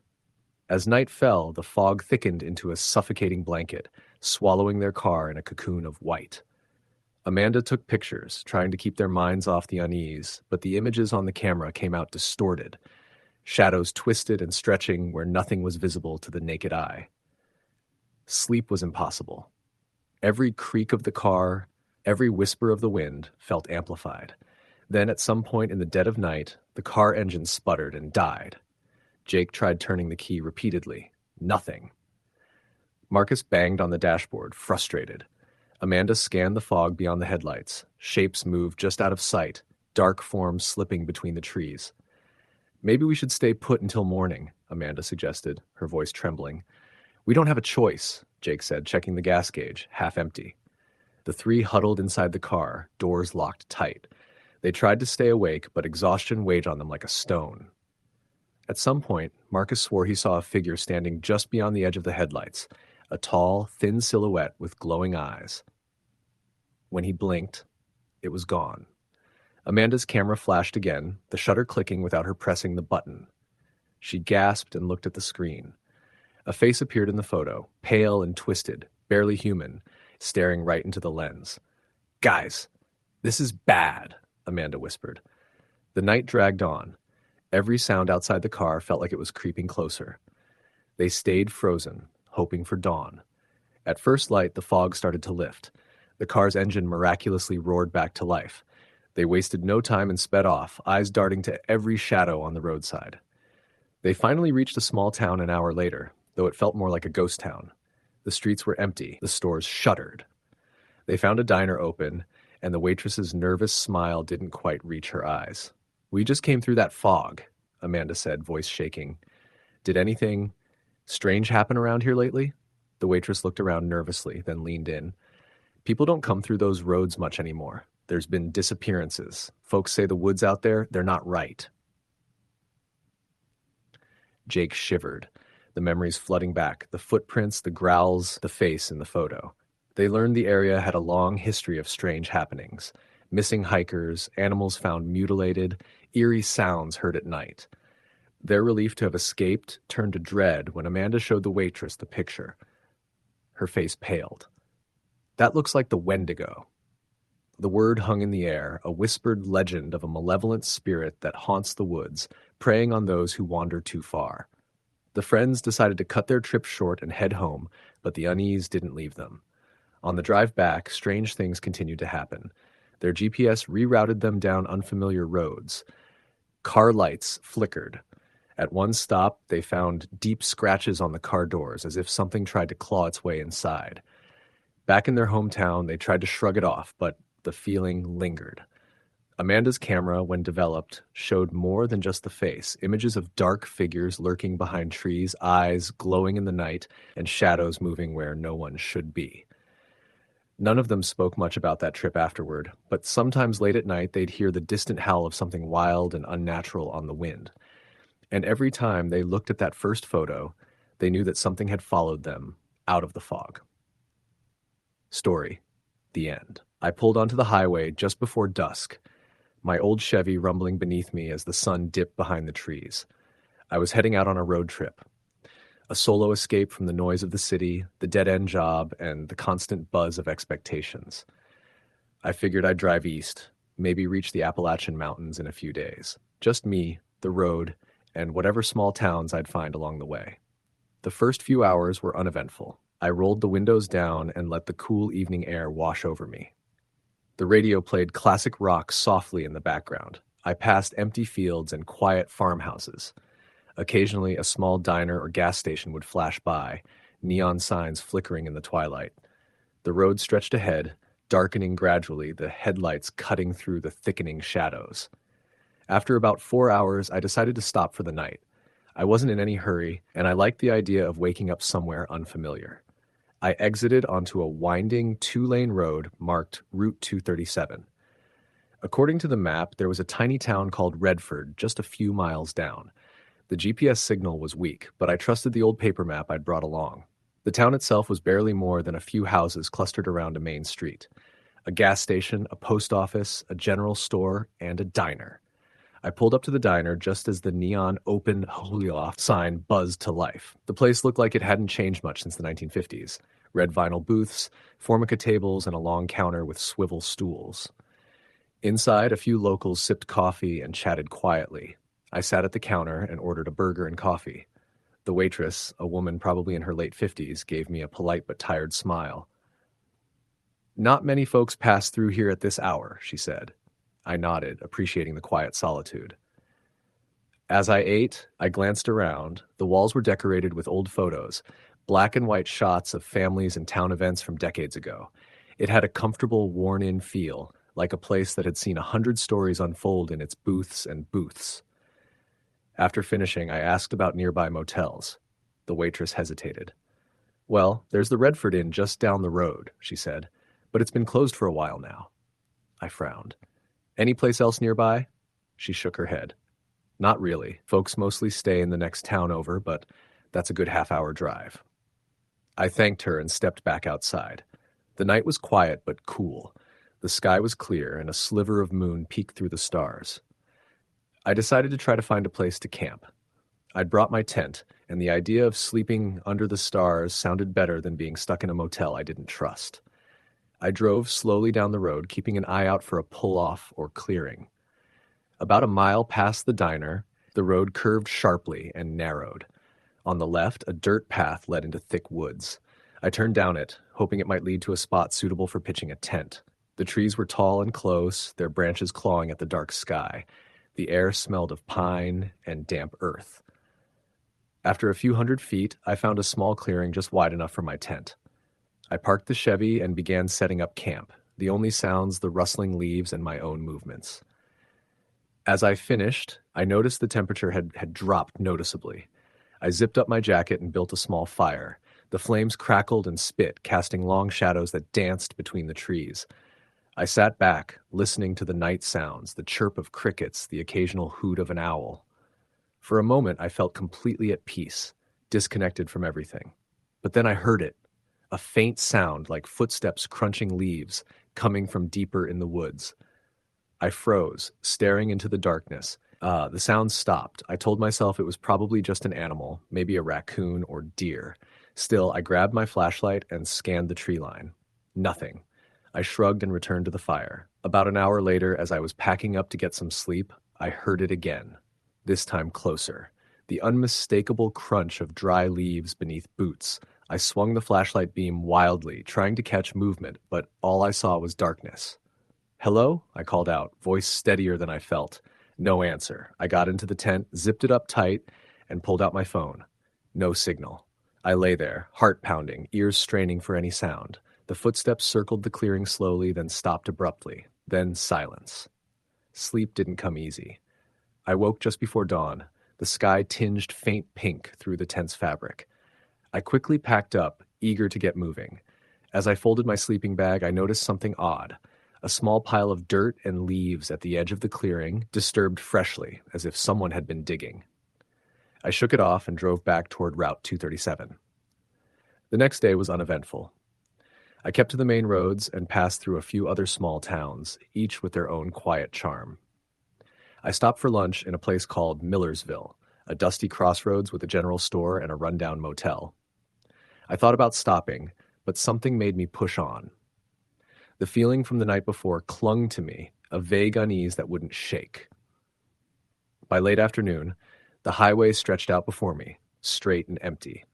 A: As night fell, the fog thickened into a suffocating blanket, swallowing their car in a cocoon of white. Amanda took pictures, trying to keep their minds off the unease, but the images on the camera came out distorted, shadows twisted and stretching where nothing was visible to the naked eye. Sleep was impossible. Every creak of the car, every whisper of the wind felt amplified. Then, at some point in the dead of night, the car engine sputtered and died. Jake tried turning the key repeatedly. Nothing. Marcus banged on the dashboard, frustrated. Amanda scanned the fog beyond the headlights. Shapes moved just out of sight, dark forms slipping between the trees. "Maybe we should stay put until morning," Amanda suggested, her voice trembling. "We don't have a choice," Jake said, checking the gas gauge, half empty. The 3 huddled inside the car, doors locked tight. They tried to stay awake, but exhaustion weighed on them like a stone. At some point, Marcus swore he saw a figure standing just beyond the edge of the headlights, a tall, thin silhouette with glowing eyes. When he blinked, it was gone. Amanda's camera flashed again, the shutter clicking without her pressing the button. She gasped and looked at the screen. A face appeared in the photo, pale and twisted, barely human, staring right into the lens. "Guys, this is bad," Amanda whispered. The night dragged on. Every sound outside the car felt like it was creeping closer. They stayed frozen, hoping for dawn. At first light, the fog started to lift. The car's engine miraculously roared back to life. They wasted no time and sped off, eyes darting to every shadow on the roadside. They finally reached a small town an hour later, though it felt more like a ghost town. The streets were empty, the stores shuttered. They found a diner open, and the waitress's nervous smile didn't quite reach her eyes. "We just came through that fog," Amanda said, voice shaking. "Did anything strange happen around here lately?" The waitress looked around nervously, then leaned in. "People don't come through those roads much anymore. There's been disappearances. Folks say the woods out there, they're not right." Jake shivered, the memories flooding back, the footprints, the growls, the face in the photo. They learned the area had a long history of strange happenings. Missing hikers, animals found mutilated, eerie sounds heard at night. Their relief to have escaped turned to dread when Amanda showed the waitress the picture. Her face paled. "That looks like the Wendigo." The word hung in the air, a whispered legend of a malevolent spirit that haunts the woods, preying on those who wander too far. The friends decided to cut their trip short and head home, but the unease didn't leave them. On the drive back, strange things continued to happen. Their GPS rerouted them down unfamiliar roads. Car lights flickered. At one stop, they found deep scratches on the car doors, as if something tried to claw its way inside. Back in their hometown, they tried to shrug it off, but the feeling lingered. Amanda's camera, when developed, showed more than just the face, images of dark figures lurking behind trees, eyes glowing in the night, and shadows moving where no one should be. None of them spoke much about that trip afterward, but sometimes late at night they'd hear the distant howl of something wild and unnatural on the wind. And every time they looked at that first photo, they knew that something had followed them out of the fog. Story. The end. I pulled onto the highway just before dusk, my old Chevy rumbling beneath me as the sun dipped behind the trees. I was heading out on a road trip. A solo escape from the noise of the city, the dead-end job, and the constant buzz of expectations. I figured I'd drive east, maybe reach the Appalachian Mountains in a few days. Just me, the road, and whatever small towns I'd find along the way. The first few hours were uneventful. I rolled the windows down and let the cool evening air wash over me. The radio played classic rock softly in the background. I passed empty fields and quiet farmhouses. Occasionally, a small diner or gas station would flash by, neon signs flickering in the twilight. The road stretched ahead, darkening gradually, the headlights cutting through the thickening shadows. After about 4 hours, I decided to stop for the night. I wasn't in any hurry, and I liked the idea of waking up somewhere unfamiliar. I exited onto a winding 2-lane road marked Route 237. According to the map, there was a tiny town called Redford just a few miles down. The GPS signal was weak, but I trusted the old paper map I'd brought along. The town itself was barely more than a few houses clustered around a main street. A gas station, a post office, a general store, and a diner. I pulled up to the diner just as the neon open Holyoff sign buzzed to life. The place looked like it hadn't changed much since the 1950s. Red vinyl booths, formica tables, and a long counter with swivel stools. Inside, a few locals sipped coffee and chatted quietly. I sat at the counter and ordered a burger and coffee. The waitress, a woman probably in her late 50s, gave me a polite but tired smile. "Not many folks pass through here at this hour," she said. I nodded, appreciating the quiet solitude. As I ate, I glanced around. The walls were decorated with old photos, black and white shots of families and town events from decades ago. It had a comfortable, worn-in feel, like a place that had seen 100 stories unfold in its booths and booths. After finishing, I asked about nearby motels. The waitress hesitated. "Well, there's the Redford Inn just down the road," she said, "but it's been closed for a while now." I frowned. "Any place else nearby?" She shook her head. "Not really. Folks mostly stay in the next town over, but that's a good half-hour drive." I thanked her and stepped back outside. The night was quiet but cool. The sky was clear, and a sliver of moon peeked through the stars. I decided to try to find a place to camp. I'd brought my tent, and the idea of sleeping under the stars sounded better than being stuck in a motel I didn't trust. I drove slowly down the road, keeping an eye out for a pull-off or clearing. About a mile past the diner, the road curved sharply and narrowed. On the left, a dirt path led into thick woods. I turned down it, hoping it might lead to a spot suitable for pitching a tent. The trees were tall and close, their branches clawing at the dark sky. The air smelled of pine and damp earth. After a few hundred feet, I found a small clearing just wide enough for my tent. I parked the Chevy and began setting up camp, the only sounds the rustling leaves and my own movements. As I finished, I noticed the temperature had dropped noticeably. I zipped up my jacket and built a small fire. The flames crackled and spit, casting long shadows that danced between the trees. I sat back, listening to the night sounds, the chirp of crickets, the occasional hoot of an owl. For a moment, I felt completely at peace, disconnected from everything. But then I heard it, a faint sound like footsteps crunching leaves, coming from deeper in the woods. I froze, staring into the darkness. The sound stopped. I told myself it was probably just an animal, maybe a raccoon or deer. Still, I grabbed my flashlight and scanned the tree line. Nothing. I shrugged and returned to the fire. About an hour later, as I was packing up to get some sleep, I heard it again, this time closer. The unmistakable crunch of dry leaves beneath boots. I swung the flashlight beam wildly, trying to catch movement, but all I saw was darkness. "Hello?" I called out, voice steadier than I felt. No answer. I got into the tent, zipped it up tight, and pulled out my phone. No signal. I lay there, heart pounding, ears straining for any sound. The footsteps circled the clearing slowly, then stopped abruptly. Then silence. Sleep didn't come easy. I woke just before dawn. The sky tinged faint pink through the tent's fabric. I quickly packed up, eager to get moving. As I folded my sleeping bag, I noticed something odd. A small pile of dirt and leaves at the edge of the clearing, disturbed freshly, as if someone had been digging. I shook it off and drove back toward Route 237. The next day was uneventful. I kept to the main roads and passed through a few other small towns, each with their own quiet charm. I stopped for lunch in a place called Millersville, a dusty crossroads with a general store and a rundown motel. I thought about stopping, but something made me push on. The feeling from the night before clung to me, a vague unease that wouldn't shake. By late afternoon, the highway stretched out before me, straight and empty.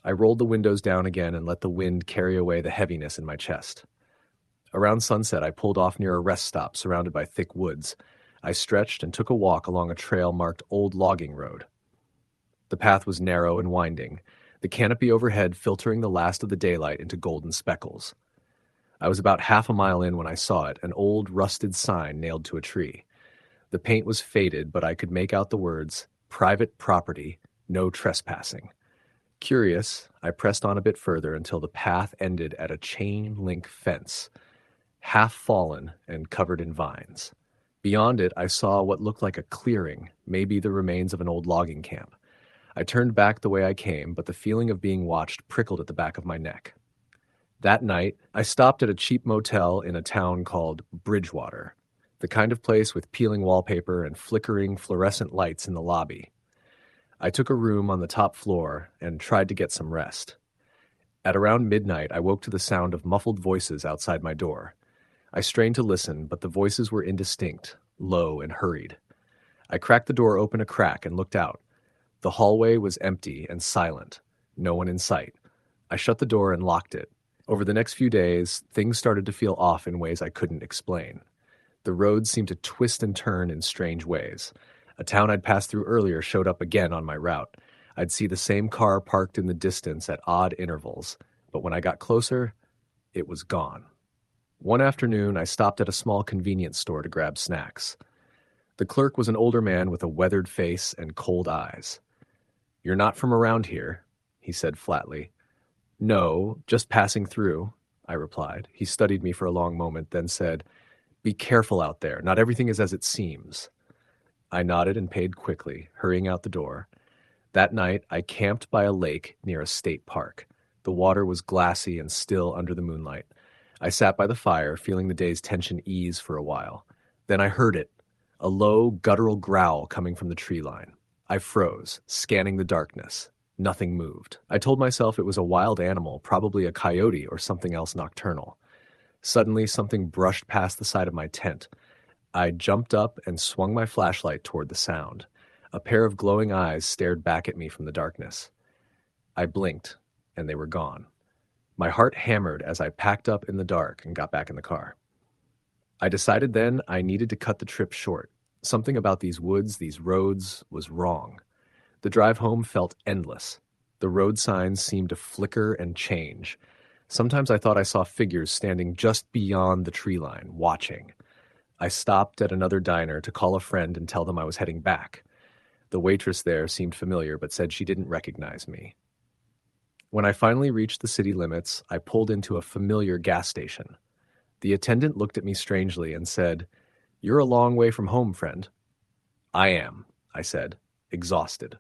A: I rolled the windows down again and let the wind carry away the heaviness in my chest. Around sunset, I pulled off near a rest stop surrounded by thick woods. I stretched and took a walk along a trail marked Old Logging Road. The path was narrow and winding, the canopy overhead filtering the last of the daylight into golden speckles. I was about half a mile in when I saw it, an old rusted sign nailed to a tree. The paint was faded, but I could make out the words, "Private property, no trespassing." Curious, I pressed on a bit further until the path ended at a chain-link fence, half fallen and covered in vines. Beyond it, I saw what looked like a clearing, maybe the remains of an old logging camp. I turned back the way I came, but the feeling of being watched prickled at the back of my neck. That night, I stopped at a cheap motel in a town called Bridgewater, the kind of place with peeling wallpaper and flickering fluorescent lights in the lobby. I took a room on the top floor and tried to get some rest. At around midnight, I woke to the sound of muffled voices outside my door. I strained to listen, but the voices were indistinct, low and hurried. I cracked the door open a crack and looked out. The hallway was empty and silent, no one in sight. I shut the door and locked it. Over the next few days, things started to feel off in ways I couldn't explain. The roads seemed to twist and turn in strange ways. A town I'd passed through earlier showed up again on my route. I'd see the same car parked in the distance at odd intervals, but when I got closer, it was gone. One afternoon, I stopped at a small convenience store to grab snacks. The clerk was an older man with a weathered face and cold eyes. "You're not from around here," he said flatly. "No, just passing through," I replied. He studied me for a long moment, then said, "Be careful out there. Not everything is as it seems." I nodded and paid quickly, hurrying out the door. That night, I camped by a lake near a state park. The water was glassy and still under the moonlight. I sat by the fire, feeling the day's tension ease for a while. Then I heard it, a low, guttural growl coming from the tree line. I froze, scanning the darkness. Nothing moved. I told myself it was a wild animal, probably a coyote or something else nocturnal. Suddenly, something brushed past the side of my tent. I jumped up and swung my flashlight toward the sound. A pair of glowing eyes stared back at me from the darkness. I blinked, and they were gone. My heart hammered as I packed up in the dark and got back in the car. I decided then I needed to cut the trip short. Something about these woods, these roads, was wrong. The drive home felt endless. The road signs seemed to flicker and change. Sometimes I thought I saw figures standing just beyond the tree line, watching. I stopped at another diner to call a friend and tell them I was heading back. The waitress there seemed familiar but said she didn't recognize me. When I finally reached the city limits, I pulled into a familiar gas station. The attendant looked at me strangely and said, "You're a long way from home, friend." "I am," I said, exhausted.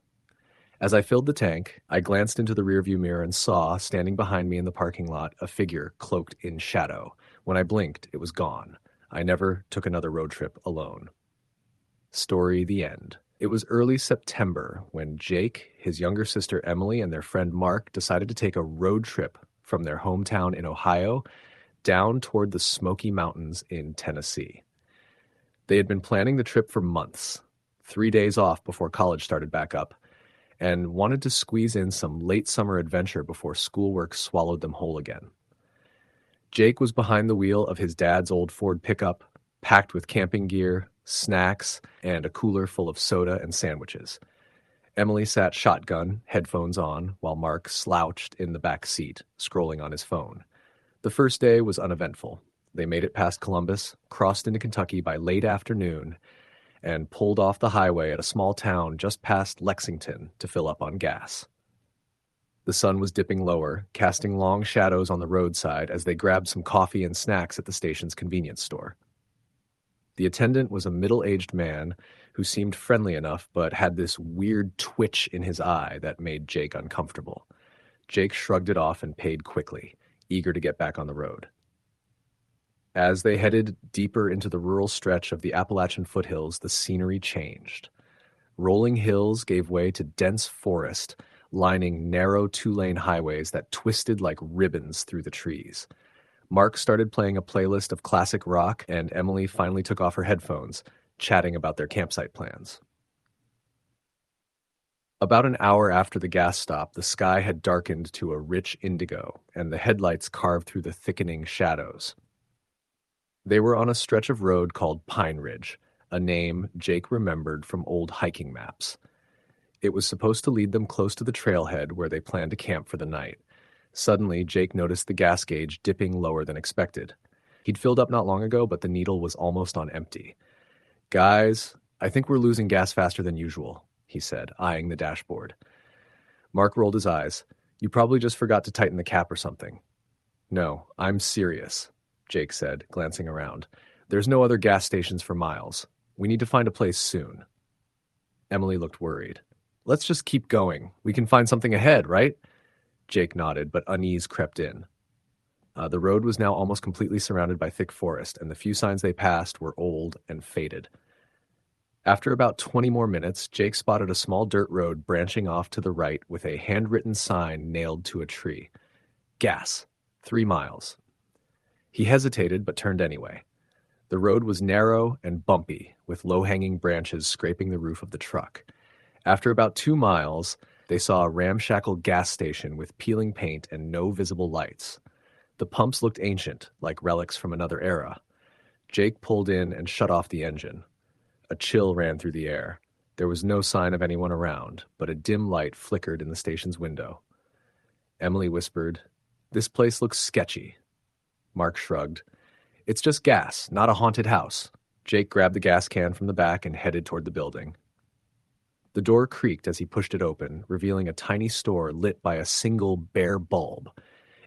A: As I filled the tank, I glanced into the rearview mirror and saw, standing behind me in the parking lot, a figure cloaked in shadow. When I blinked, it was gone. I never took another road trip alone. Story the end. It was early September when Jake, his younger sister Emily, and their friend Mark decided to take a road trip from their hometown in Ohio down toward the Smoky Mountains in Tennessee. They had been planning the trip for months, 3 days off before college started back up, and wanted to squeeze in some late summer adventure before schoolwork swallowed them whole again. Jake was behind the wheel of his dad's old Ford pickup, packed with camping gear, snacks, and a cooler full of soda and sandwiches. Emily sat shotgun, headphones on, while Mark slouched in the back seat, scrolling on his phone. The first day was uneventful. They made it past Columbus, crossed into Kentucky by late afternoon, and pulled off the highway at a small town just past Lexington to fill up on gas. The sun was dipping lower, casting long shadows on the roadside as they grabbed some coffee and snacks at the station's convenience store. The attendant was a middle-aged man who seemed friendly enough but had this weird twitch in his eye that made Jake uncomfortable. Jake shrugged it off and paid quickly, eager to get back on the road. As they headed deeper into the rural stretch of the Appalachian foothills, the scenery changed. Rolling hills gave way to dense forest, lining narrow two-lane highways that twisted like ribbons through the trees. Mark started playing a playlist of classic rock, and Emily finally took off her headphones, chatting about their campsite plans. About an hour after the gas stop, the sky had darkened to a rich indigo, and the headlights carved through the thickening shadows. They were on a stretch of road called Pine Ridge, a name Jake remembered from old hiking maps. It was supposed to lead them close to the trailhead where they planned to camp for the night. Suddenly, Jake noticed the gas gauge dipping lower than expected. He'd filled up not long ago, but the needle was almost on empty. "Guys, I think we're losing gas faster than usual," he said, eyeing the dashboard. Mark rolled his eyes. "You probably just forgot to tighten the cap or something." "No, I'm serious," Jake said, glancing around. "There's no other gas stations for miles. We need to find a place soon." Emily looked worried. "Let's just keep going. We can find something ahead, right?" Jake nodded, but unease crept in. The road was now almost completely surrounded by thick forest, and the few signs they passed were old and faded. After about 20 more minutes, Jake spotted a small dirt road branching off to the right with a handwritten sign nailed to a tree. "Gas. 3 miles." He hesitated but turned anyway. The road was narrow and bumpy, with low-hanging branches scraping the roof of the truck. After about 2 miles, they saw a ramshackle gas station with peeling paint and no visible lights. The pumps looked ancient, like relics from another era. Jake pulled in and shut off the engine. A chill ran through the air. There was no sign of anyone around, but a dim light flickered in the station's window. Emily whispered, "This place looks sketchy." Mark shrugged. "It's just gas, not a haunted house." Jake grabbed the gas can from the back and headed toward the building. The door creaked as he pushed it open, revealing a tiny store lit by a single bare bulb.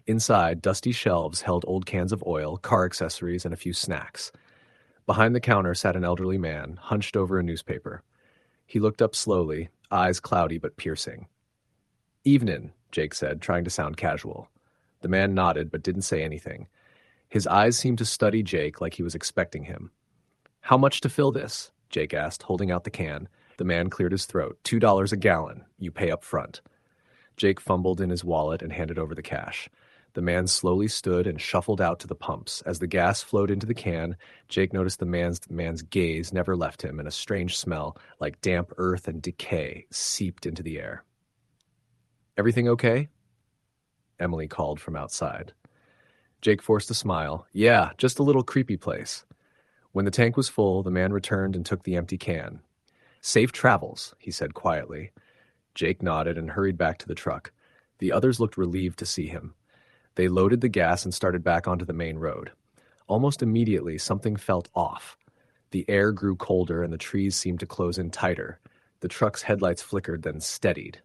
A: Inside, dusty shelves held old cans of oil, car accessories, and a few snacks. Behind the counter sat an elderly man, hunched over a newspaper. He looked up slowly, eyes cloudy but piercing. "Evenin'," Jake said, trying to sound casual. The man nodded but didn't say anything. His eyes seemed to study Jake like he was expecting him. "How much to fill this?" Jake asked, holding out the can. The man cleared his throat. $2 a gallon. You pay up front." Jake fumbled in his wallet and handed over the cash. The man slowly stood and shuffled out to the pumps. As the gas flowed into the can, Jake noticed the man's gaze never left him, and a strange smell, like damp earth and decay, seeped into the air. "Everything okay?" Emily called from outside. Jake forced a smile. "Yeah, just a little creepy place." When the tank was full, the man returned and took the empty can. "Safe travels," he said quietly. Jake nodded and hurried back to the truck. The others looked relieved to see him. They loaded the gas and started back onto the main road. Almost immediately, something felt off. The air grew colder and the trees seemed to close in tighter. The truck's headlights flickered, then steadied.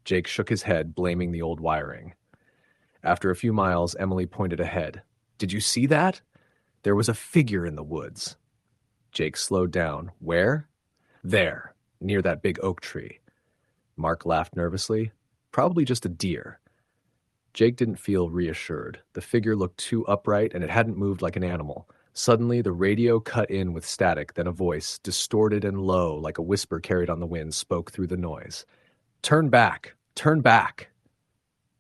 A: Jake shook his head, blaming the old wiring. After a few miles, Emily pointed ahead. "Did you see that? There was a figure in the woods." Jake slowed down. "Where?" "There, near that big oak tree." Mark laughed nervously. "Probably just a deer." Jake didn't feel reassured. The figure looked too upright, and it hadn't moved like an animal. Suddenly, the radio cut in with static, then a voice, distorted and low, like a whisper carried on the wind, spoke through the noise. "Turn back! Turn back!"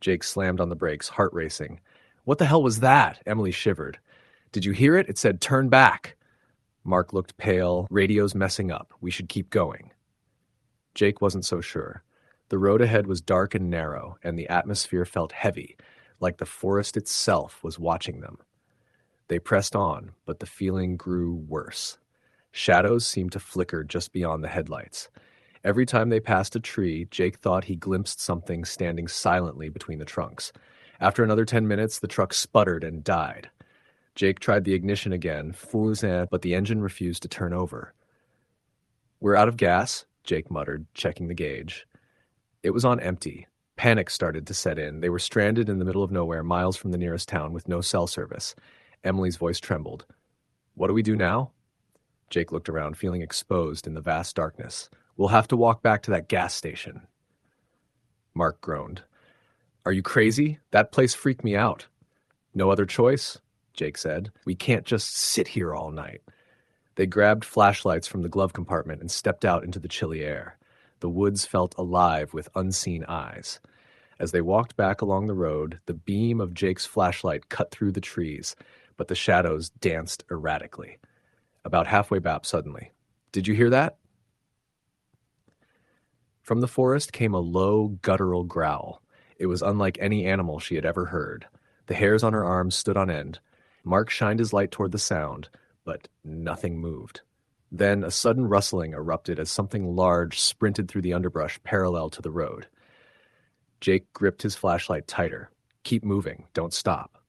A: Jake slammed on the brakes, heart racing. "What the hell was that?" Emily shivered. "Did you hear it? It said, 'Turn back!'" Mark looked pale. "Radio's messing up. We should keep going." Jake wasn't so sure. The road ahead was dark and narrow, and the atmosphere felt heavy, like the forest itself was watching them. They pressed on, but the feeling grew worse. Shadows seemed to flicker just beyond the headlights. Every time they passed a tree, Jake thought he glimpsed something standing silently between the trunks. After another 10 minutes, the truck sputtered and died. Jake tried the ignition again, but the engine refused to turn over. "We're out of gas," Jake muttered, checking the gauge. It was on empty. Panic started to set in. They were stranded in the middle of nowhere, miles from the nearest town, with no cell service. Emily's voice trembled. "What do we do now?" Jake looked around, feeling exposed in the vast darkness. "We'll have to walk back to that gas station." Mark groaned. "Are you crazy? That place freaked me out." "No other choice," Jake said. "We can't just sit here all night." They grabbed flashlights from the glove compartment and stepped out into the chilly air. The woods felt alive with unseen eyes. As they walked back along the road, the beam of Jake's flashlight cut through the trees, but the shadows danced erratically. About halfway back, suddenly, "Did you hear that?" From the forest came a low, guttural growl. It was unlike any animal she had ever heard. The hairs on her arms stood on end. Mark shined his light toward the sound, but nothing moved. Then a sudden rustling erupted as something large sprinted through the underbrush parallel to the road. Jake gripped his flashlight tighter. "Keep moving. Don't stop."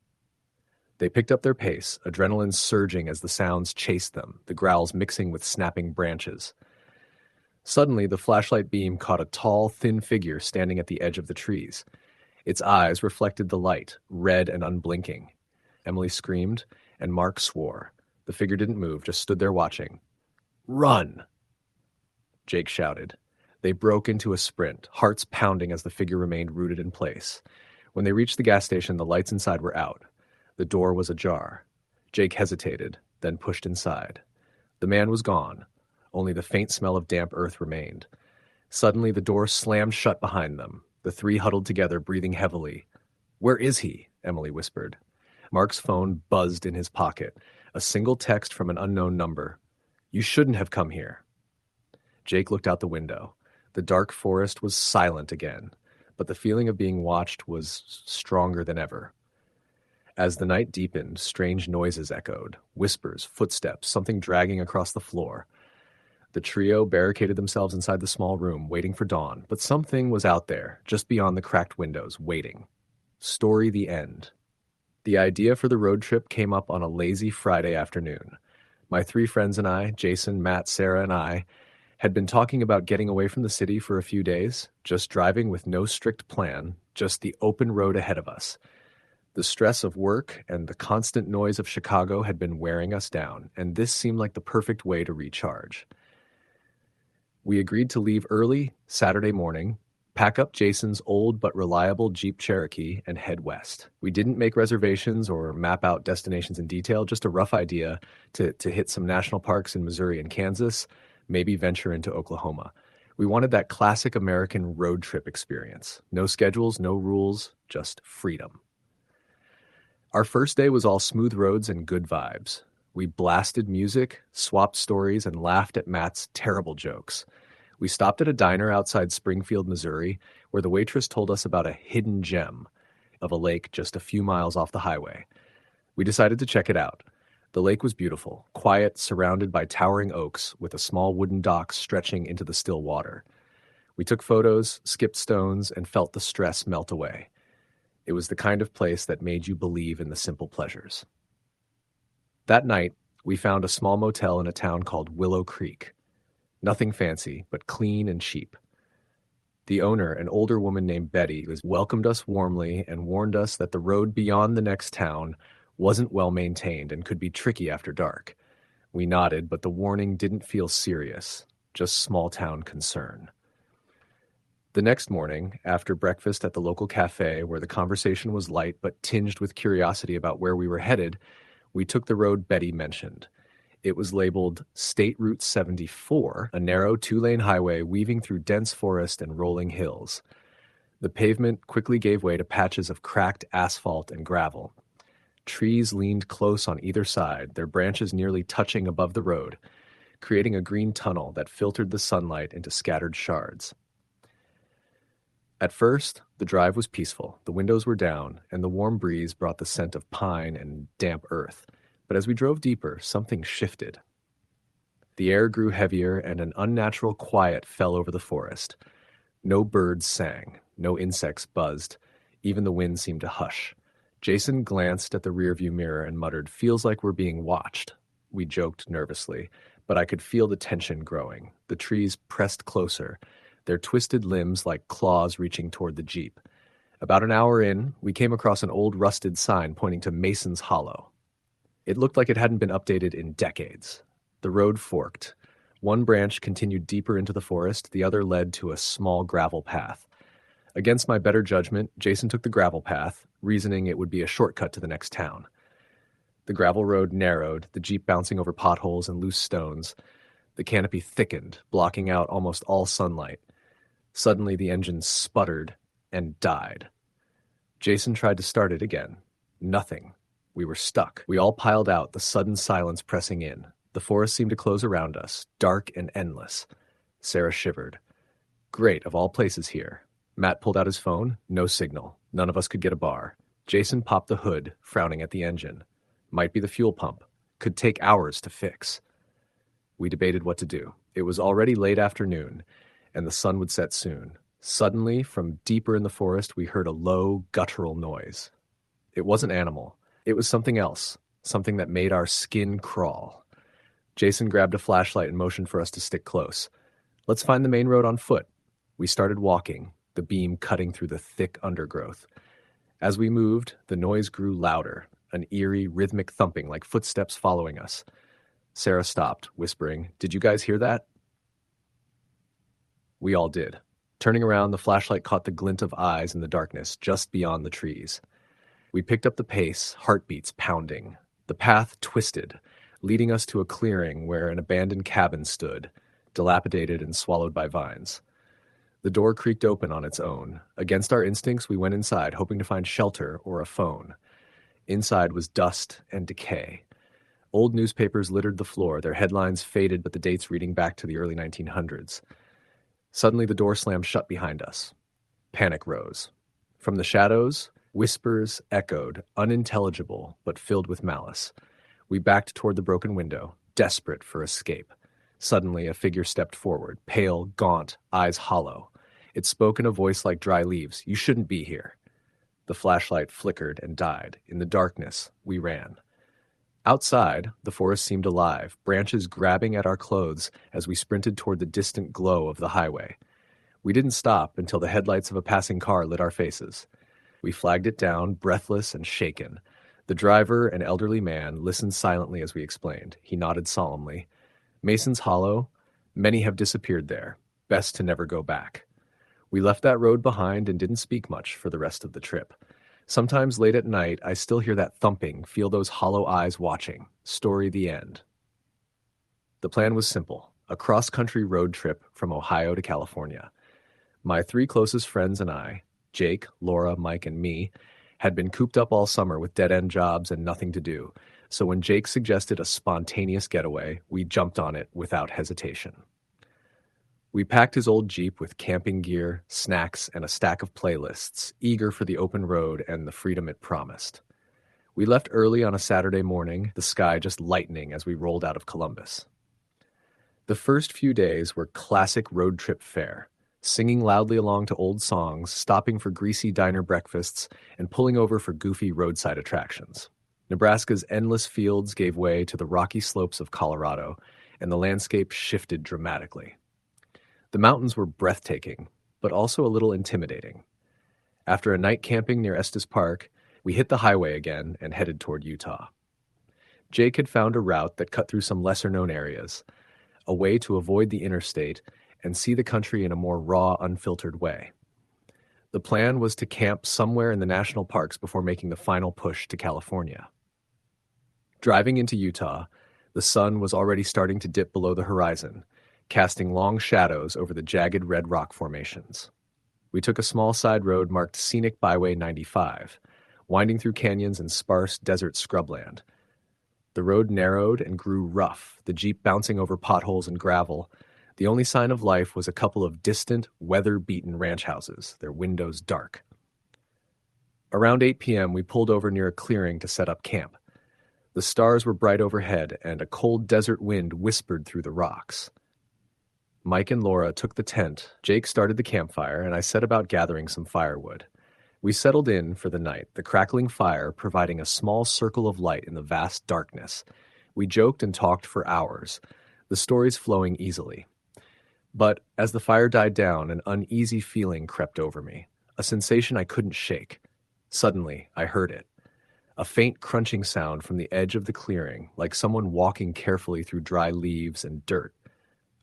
A: They picked up their pace, adrenaline surging as the sounds chased them, the growls mixing with snapping branches. Suddenly, the flashlight beam caught a tall, thin figure standing at the edge of the trees. Its eyes reflected the light, red and unblinking. Emily screamed, and Mark swore. The figure didn't move, just stood there watching. "Run!" Jake shouted. They broke into a sprint, hearts pounding as the figure remained rooted in place. When they reached the gas station, the lights inside were out. The door was ajar. Jake hesitated, then pushed inside. The man was gone. Only the faint smell of damp earth remained. Suddenly, the door slammed shut behind them. The three huddled together, breathing heavily. "Where is he?" Emily whispered. Mark's phone buzzed in his pocket. A single text from an unknown number. "You shouldn't have come here." Jake looked out the window. The dark forest was silent again, but the feeling of being watched was stronger than ever. As the night deepened, strange noises echoed. Whispers, footsteps, something dragging across the floor. The trio barricaded themselves inside the small room, waiting for dawn, but something was out there, just beyond the cracked windows, waiting. Story the end. The idea for the road trip came up on a lazy Friday afternoon. My three friends and I, Jason, Matt, Sarah, and I, had been talking about getting away from the city for a few days, just driving with no strict plan, just the open road ahead of us. The stress of work and the constant noise of Chicago had been wearing us down, and this seemed like the perfect way to recharge. We agreed to leave early Saturday morning, pack up Jason's old but reliable Jeep Cherokee, and head west. We didn't make reservations or map out destinations in detail, just a rough idea to hit some national parks in Missouri and Kansas, maybe venture into Oklahoma. We wanted that classic American road trip experience. No schedules, no rules, just freedom. Our first day was all smooth roads and good vibes. We blasted music, swapped stories, and laughed at Matt's terrible jokes. We stopped at a diner outside Springfield, Missouri, where the waitress told us about a hidden gem of a lake just a few miles off the highway. We decided to check it out. The lake was beautiful, quiet, surrounded by towering oaks, with a small wooden dock stretching into the still water. We took photos, skipped stones, and felt the stress melt away. It was the kind of place that made you believe in the simple pleasures. That night, we found a small motel in a town called Willow Creek. Nothing fancy, but clean and cheap. The owner, an older woman named Betty, welcomed us warmly and warned us that the road beyond the next town wasn't well maintained and could be tricky after dark. We nodded, but the warning didn't feel serious, just small-town concern. The next morning, after breakfast at the local cafe, where the conversation was light but tinged with curiosity about where we were headed, we took the road Betty mentioned. It was labeled State Route 74, a narrow two-lane highway weaving through dense forest and rolling hills. The pavement quickly gave way to patches of cracked asphalt and gravel. Trees leaned close on either side, their branches nearly touching above the road, creating a green tunnel that filtered the sunlight into scattered shards. At first, the drive was peaceful, the windows were down, and the warm breeze brought the scent of pine and damp earth. But as we drove deeper, something shifted. The air grew heavier, and an unnatural quiet fell over the forest. No birds sang, no insects buzzed, even the wind seemed to hush. Jason glanced at the rearview mirror and muttered, "Feels like we're being watched." We joked nervously, but I could feel the tension growing. The trees pressed closer, their twisted limbs like claws reaching toward the Jeep. About an hour in, we came across an old rusted sign pointing to Mason's Hollow. It looked like it hadn't been updated in decades. The road forked. One branch continued deeper into the forest, the other led to a small gravel path. Against my better judgment, Jason took the gravel path, reasoning it would be a shortcut to the next town. The gravel road narrowed, the Jeep bouncing over potholes and loose stones. The canopy thickened, blocking out almost all sunlight. Suddenly, the engine sputtered and died. Jason tried to start it again. Nothing. We were stuck. We all piled out, the sudden silence pressing in. The forest seemed to close around us, dark and endless. Sarah shivered. Great, of all places here. Matt pulled out his phone. No signal. None of us could get a bar. Jason popped the hood, frowning at the engine. Might be the fuel pump. Could take hours to fix. We debated what to do. It was already late afternoon, and the sun would set soon. Suddenly, from deeper in the forest, we heard a low, guttural noise. It wasn't animal. It was something else, something that made our skin crawl. Jason grabbed a flashlight and motioned for us to stick close. Let's find the main road on foot. We started walking, the beam cutting through the thick undergrowth. As we moved, the noise grew louder, an eerie, rhythmic thumping like footsteps following us. Sarah stopped, whispering, "Did you guys hear that?" We all did. Turning around, the flashlight caught the glint of eyes in the darkness just beyond the trees. We picked up the pace, heartbeats pounding. The path twisted, leading us to a clearing where an abandoned cabin stood, dilapidated and swallowed by vines. The door creaked open on its own. Against our instincts, we went inside, hoping to find shelter or a phone. Inside was dust and decay. Old newspapers littered the floor, their headlines faded but the dates reading back to the early 1900s. Suddenly the door slammed shut behind us. Panic rose. From the shadows, whispers echoed, unintelligible but filled with malice. We backed toward the broken window, desperate for escape. Suddenly a figure stepped forward, pale, gaunt, eyes hollow. It spoke in a voice like dry leaves. "You shouldn't be here." The flashlight flickered and died. In the darkness, we ran. Outside, the forest seemed alive, branches grabbing at our clothes as we sprinted toward the distant glow of the highway. We didn't stop until the headlights of a passing car lit our faces. We flagged it down, breathless and shaken. The driver, an elderly man, listened silently as we explained. He nodded solemnly. "Mason's Hollow, many have disappeared there. Best to never go back." We left that road behind and didn't speak much for the rest of the trip. Sometimes late at night, I still hear that thumping, feel those hollow eyes watching. Story the end. The plan was simple, a cross-country road trip from Ohio to California. My 3 closest friends and I, Jake, Laura, Mike, and me, Had been cooped up all summer with dead-end jobs and nothing to do, so when Jake suggested a spontaneous getaway, we jumped on it without hesitation. We packed his old Jeep with camping gear, snacks, and a stack of playlists, eager for the open road and the freedom it promised. We left early on a Saturday morning, the sky just lightening as we rolled out of Columbus. The first few days were classic road trip fare, singing loudly along to old songs, stopping for greasy diner breakfasts, and pulling over for goofy roadside attractions. Nebraska's endless fields gave way to the rocky slopes of Colorado, and the landscape shifted dramatically. The mountains were breathtaking, but also a little intimidating. After a night camping near Estes Park, we hit the highway again and headed toward Utah. Jake had found a route that cut through some lesser-known areas, a way to avoid the interstate and see the country in a more raw, unfiltered way. The plan was to camp somewhere in the national parks before making the final push to California. Driving into Utah, the sun was already starting to dip below the horizon, casting long shadows over the jagged red rock formations. We took a small side road marked Scenic Byway 95, winding through canyons and sparse desert scrubland. The road narrowed and grew rough, the Jeep bouncing over potholes and gravel. The only sign of life was a couple of distant, weather-beaten ranch houses, their windows dark. Around 8 p.m., we pulled over near a clearing to set up camp. The stars were bright overhead, and a cold desert wind whispered through the rocks. Mike and Laura took the tent, Jake started the campfire, and I set about gathering some firewood. We settled in for the night, the crackling fire providing a small circle of light in the vast darkness. We joked and talked for hours, the stories flowing easily. But as the fire died down, an uneasy feeling crept over me, a sensation I couldn't shake. Suddenly, I heard it. A faint crunching sound from the edge of the clearing, like someone walking carefully through dry leaves and dirt.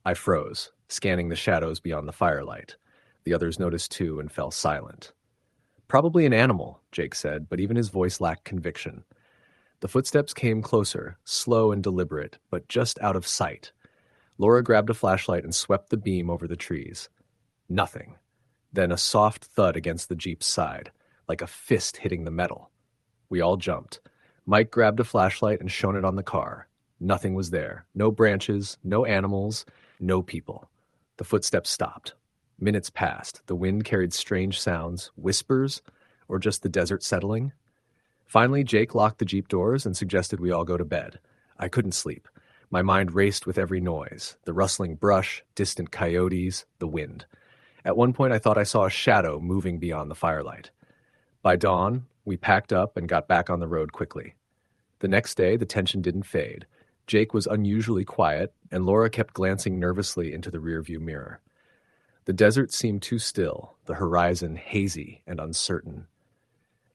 A: I froze, scanning the shadows beyond the firelight. The others noticed too and fell silent. "Probably an animal," Jake said, but even his voice lacked conviction. The footsteps came closer, slow and deliberate, but just out of sight. Laura grabbed a flashlight and swept the beam over the trees. Nothing. Then a soft thud against the Jeep's side, like a fist hitting the metal. We all jumped. Mike grabbed a flashlight and shone it on the car. Nothing was there. No branches, no animals, no people. The footsteps stopped. Minutes passed. The wind carried strange sounds, whispers, or just the desert settling. Finally, Jake locked the Jeep doors and suggested we all go to bed. I couldn't sleep. My mind raced with every noise, the rustling brush, distant coyotes, the wind. At one point, I thought I saw a shadow moving beyond the firelight. By dawn, we packed up and got back on the road quickly. The next day, the tension didn't fade. Jake was unusually quiet, and Laura kept glancing nervously into the rearview mirror. The desert seemed too still, the horizon hazy and uncertain.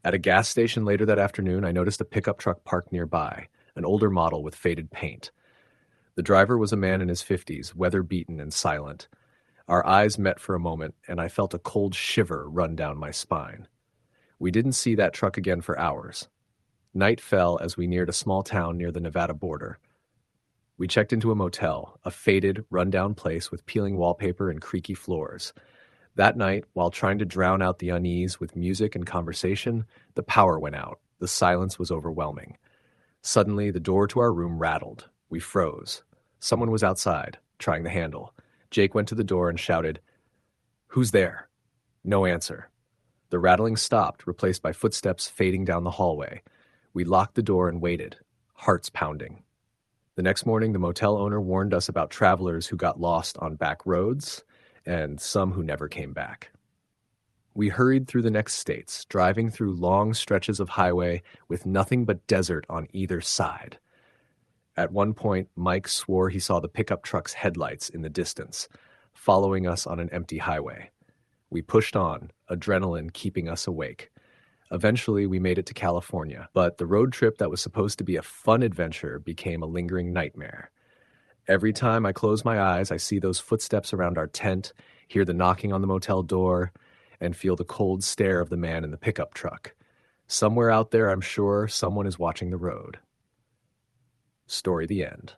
A: At a gas station later that afternoon, I noticed a pickup truck parked nearby, an older model with faded paint. The driver was a man in his 50s, weather-beaten and silent. Our eyes met for a moment, and I felt a cold shiver run down my spine. We didn't see that truck again for hours. Night fell as we neared a small town near the Nevada border. We checked into a motel, a faded, run-down place with peeling wallpaper and creaky floors. That night, while trying to drown out the unease with music and conversation, the power went out. The silence was overwhelming. Suddenly, the door to our room rattled. We froze. Someone was outside, trying the handle. Jake went to the door and shouted, "Who's there?" No answer. The rattling stopped, replaced by footsteps fading down the hallway. We locked the door and waited, hearts pounding. The next morning, the motel owner warned us about travelers who got lost on back roads and some who never came back. We hurried through the next states, driving through long stretches of highway with nothing but desert on either side. At one point, Mike swore he saw the pickup truck's headlights in the distance, following us on an empty highway. We pushed on, adrenaline keeping us awake. Eventually, we made it to California, but the road trip that was supposed to be a fun adventure became a lingering nightmare. Every time I close my eyes, I see those footsteps around our tent, hear the knocking on the motel door, and feel the cold stare of the man in the pickup truck. Somewhere out there, I'm sure, someone is watching the road. Story the end.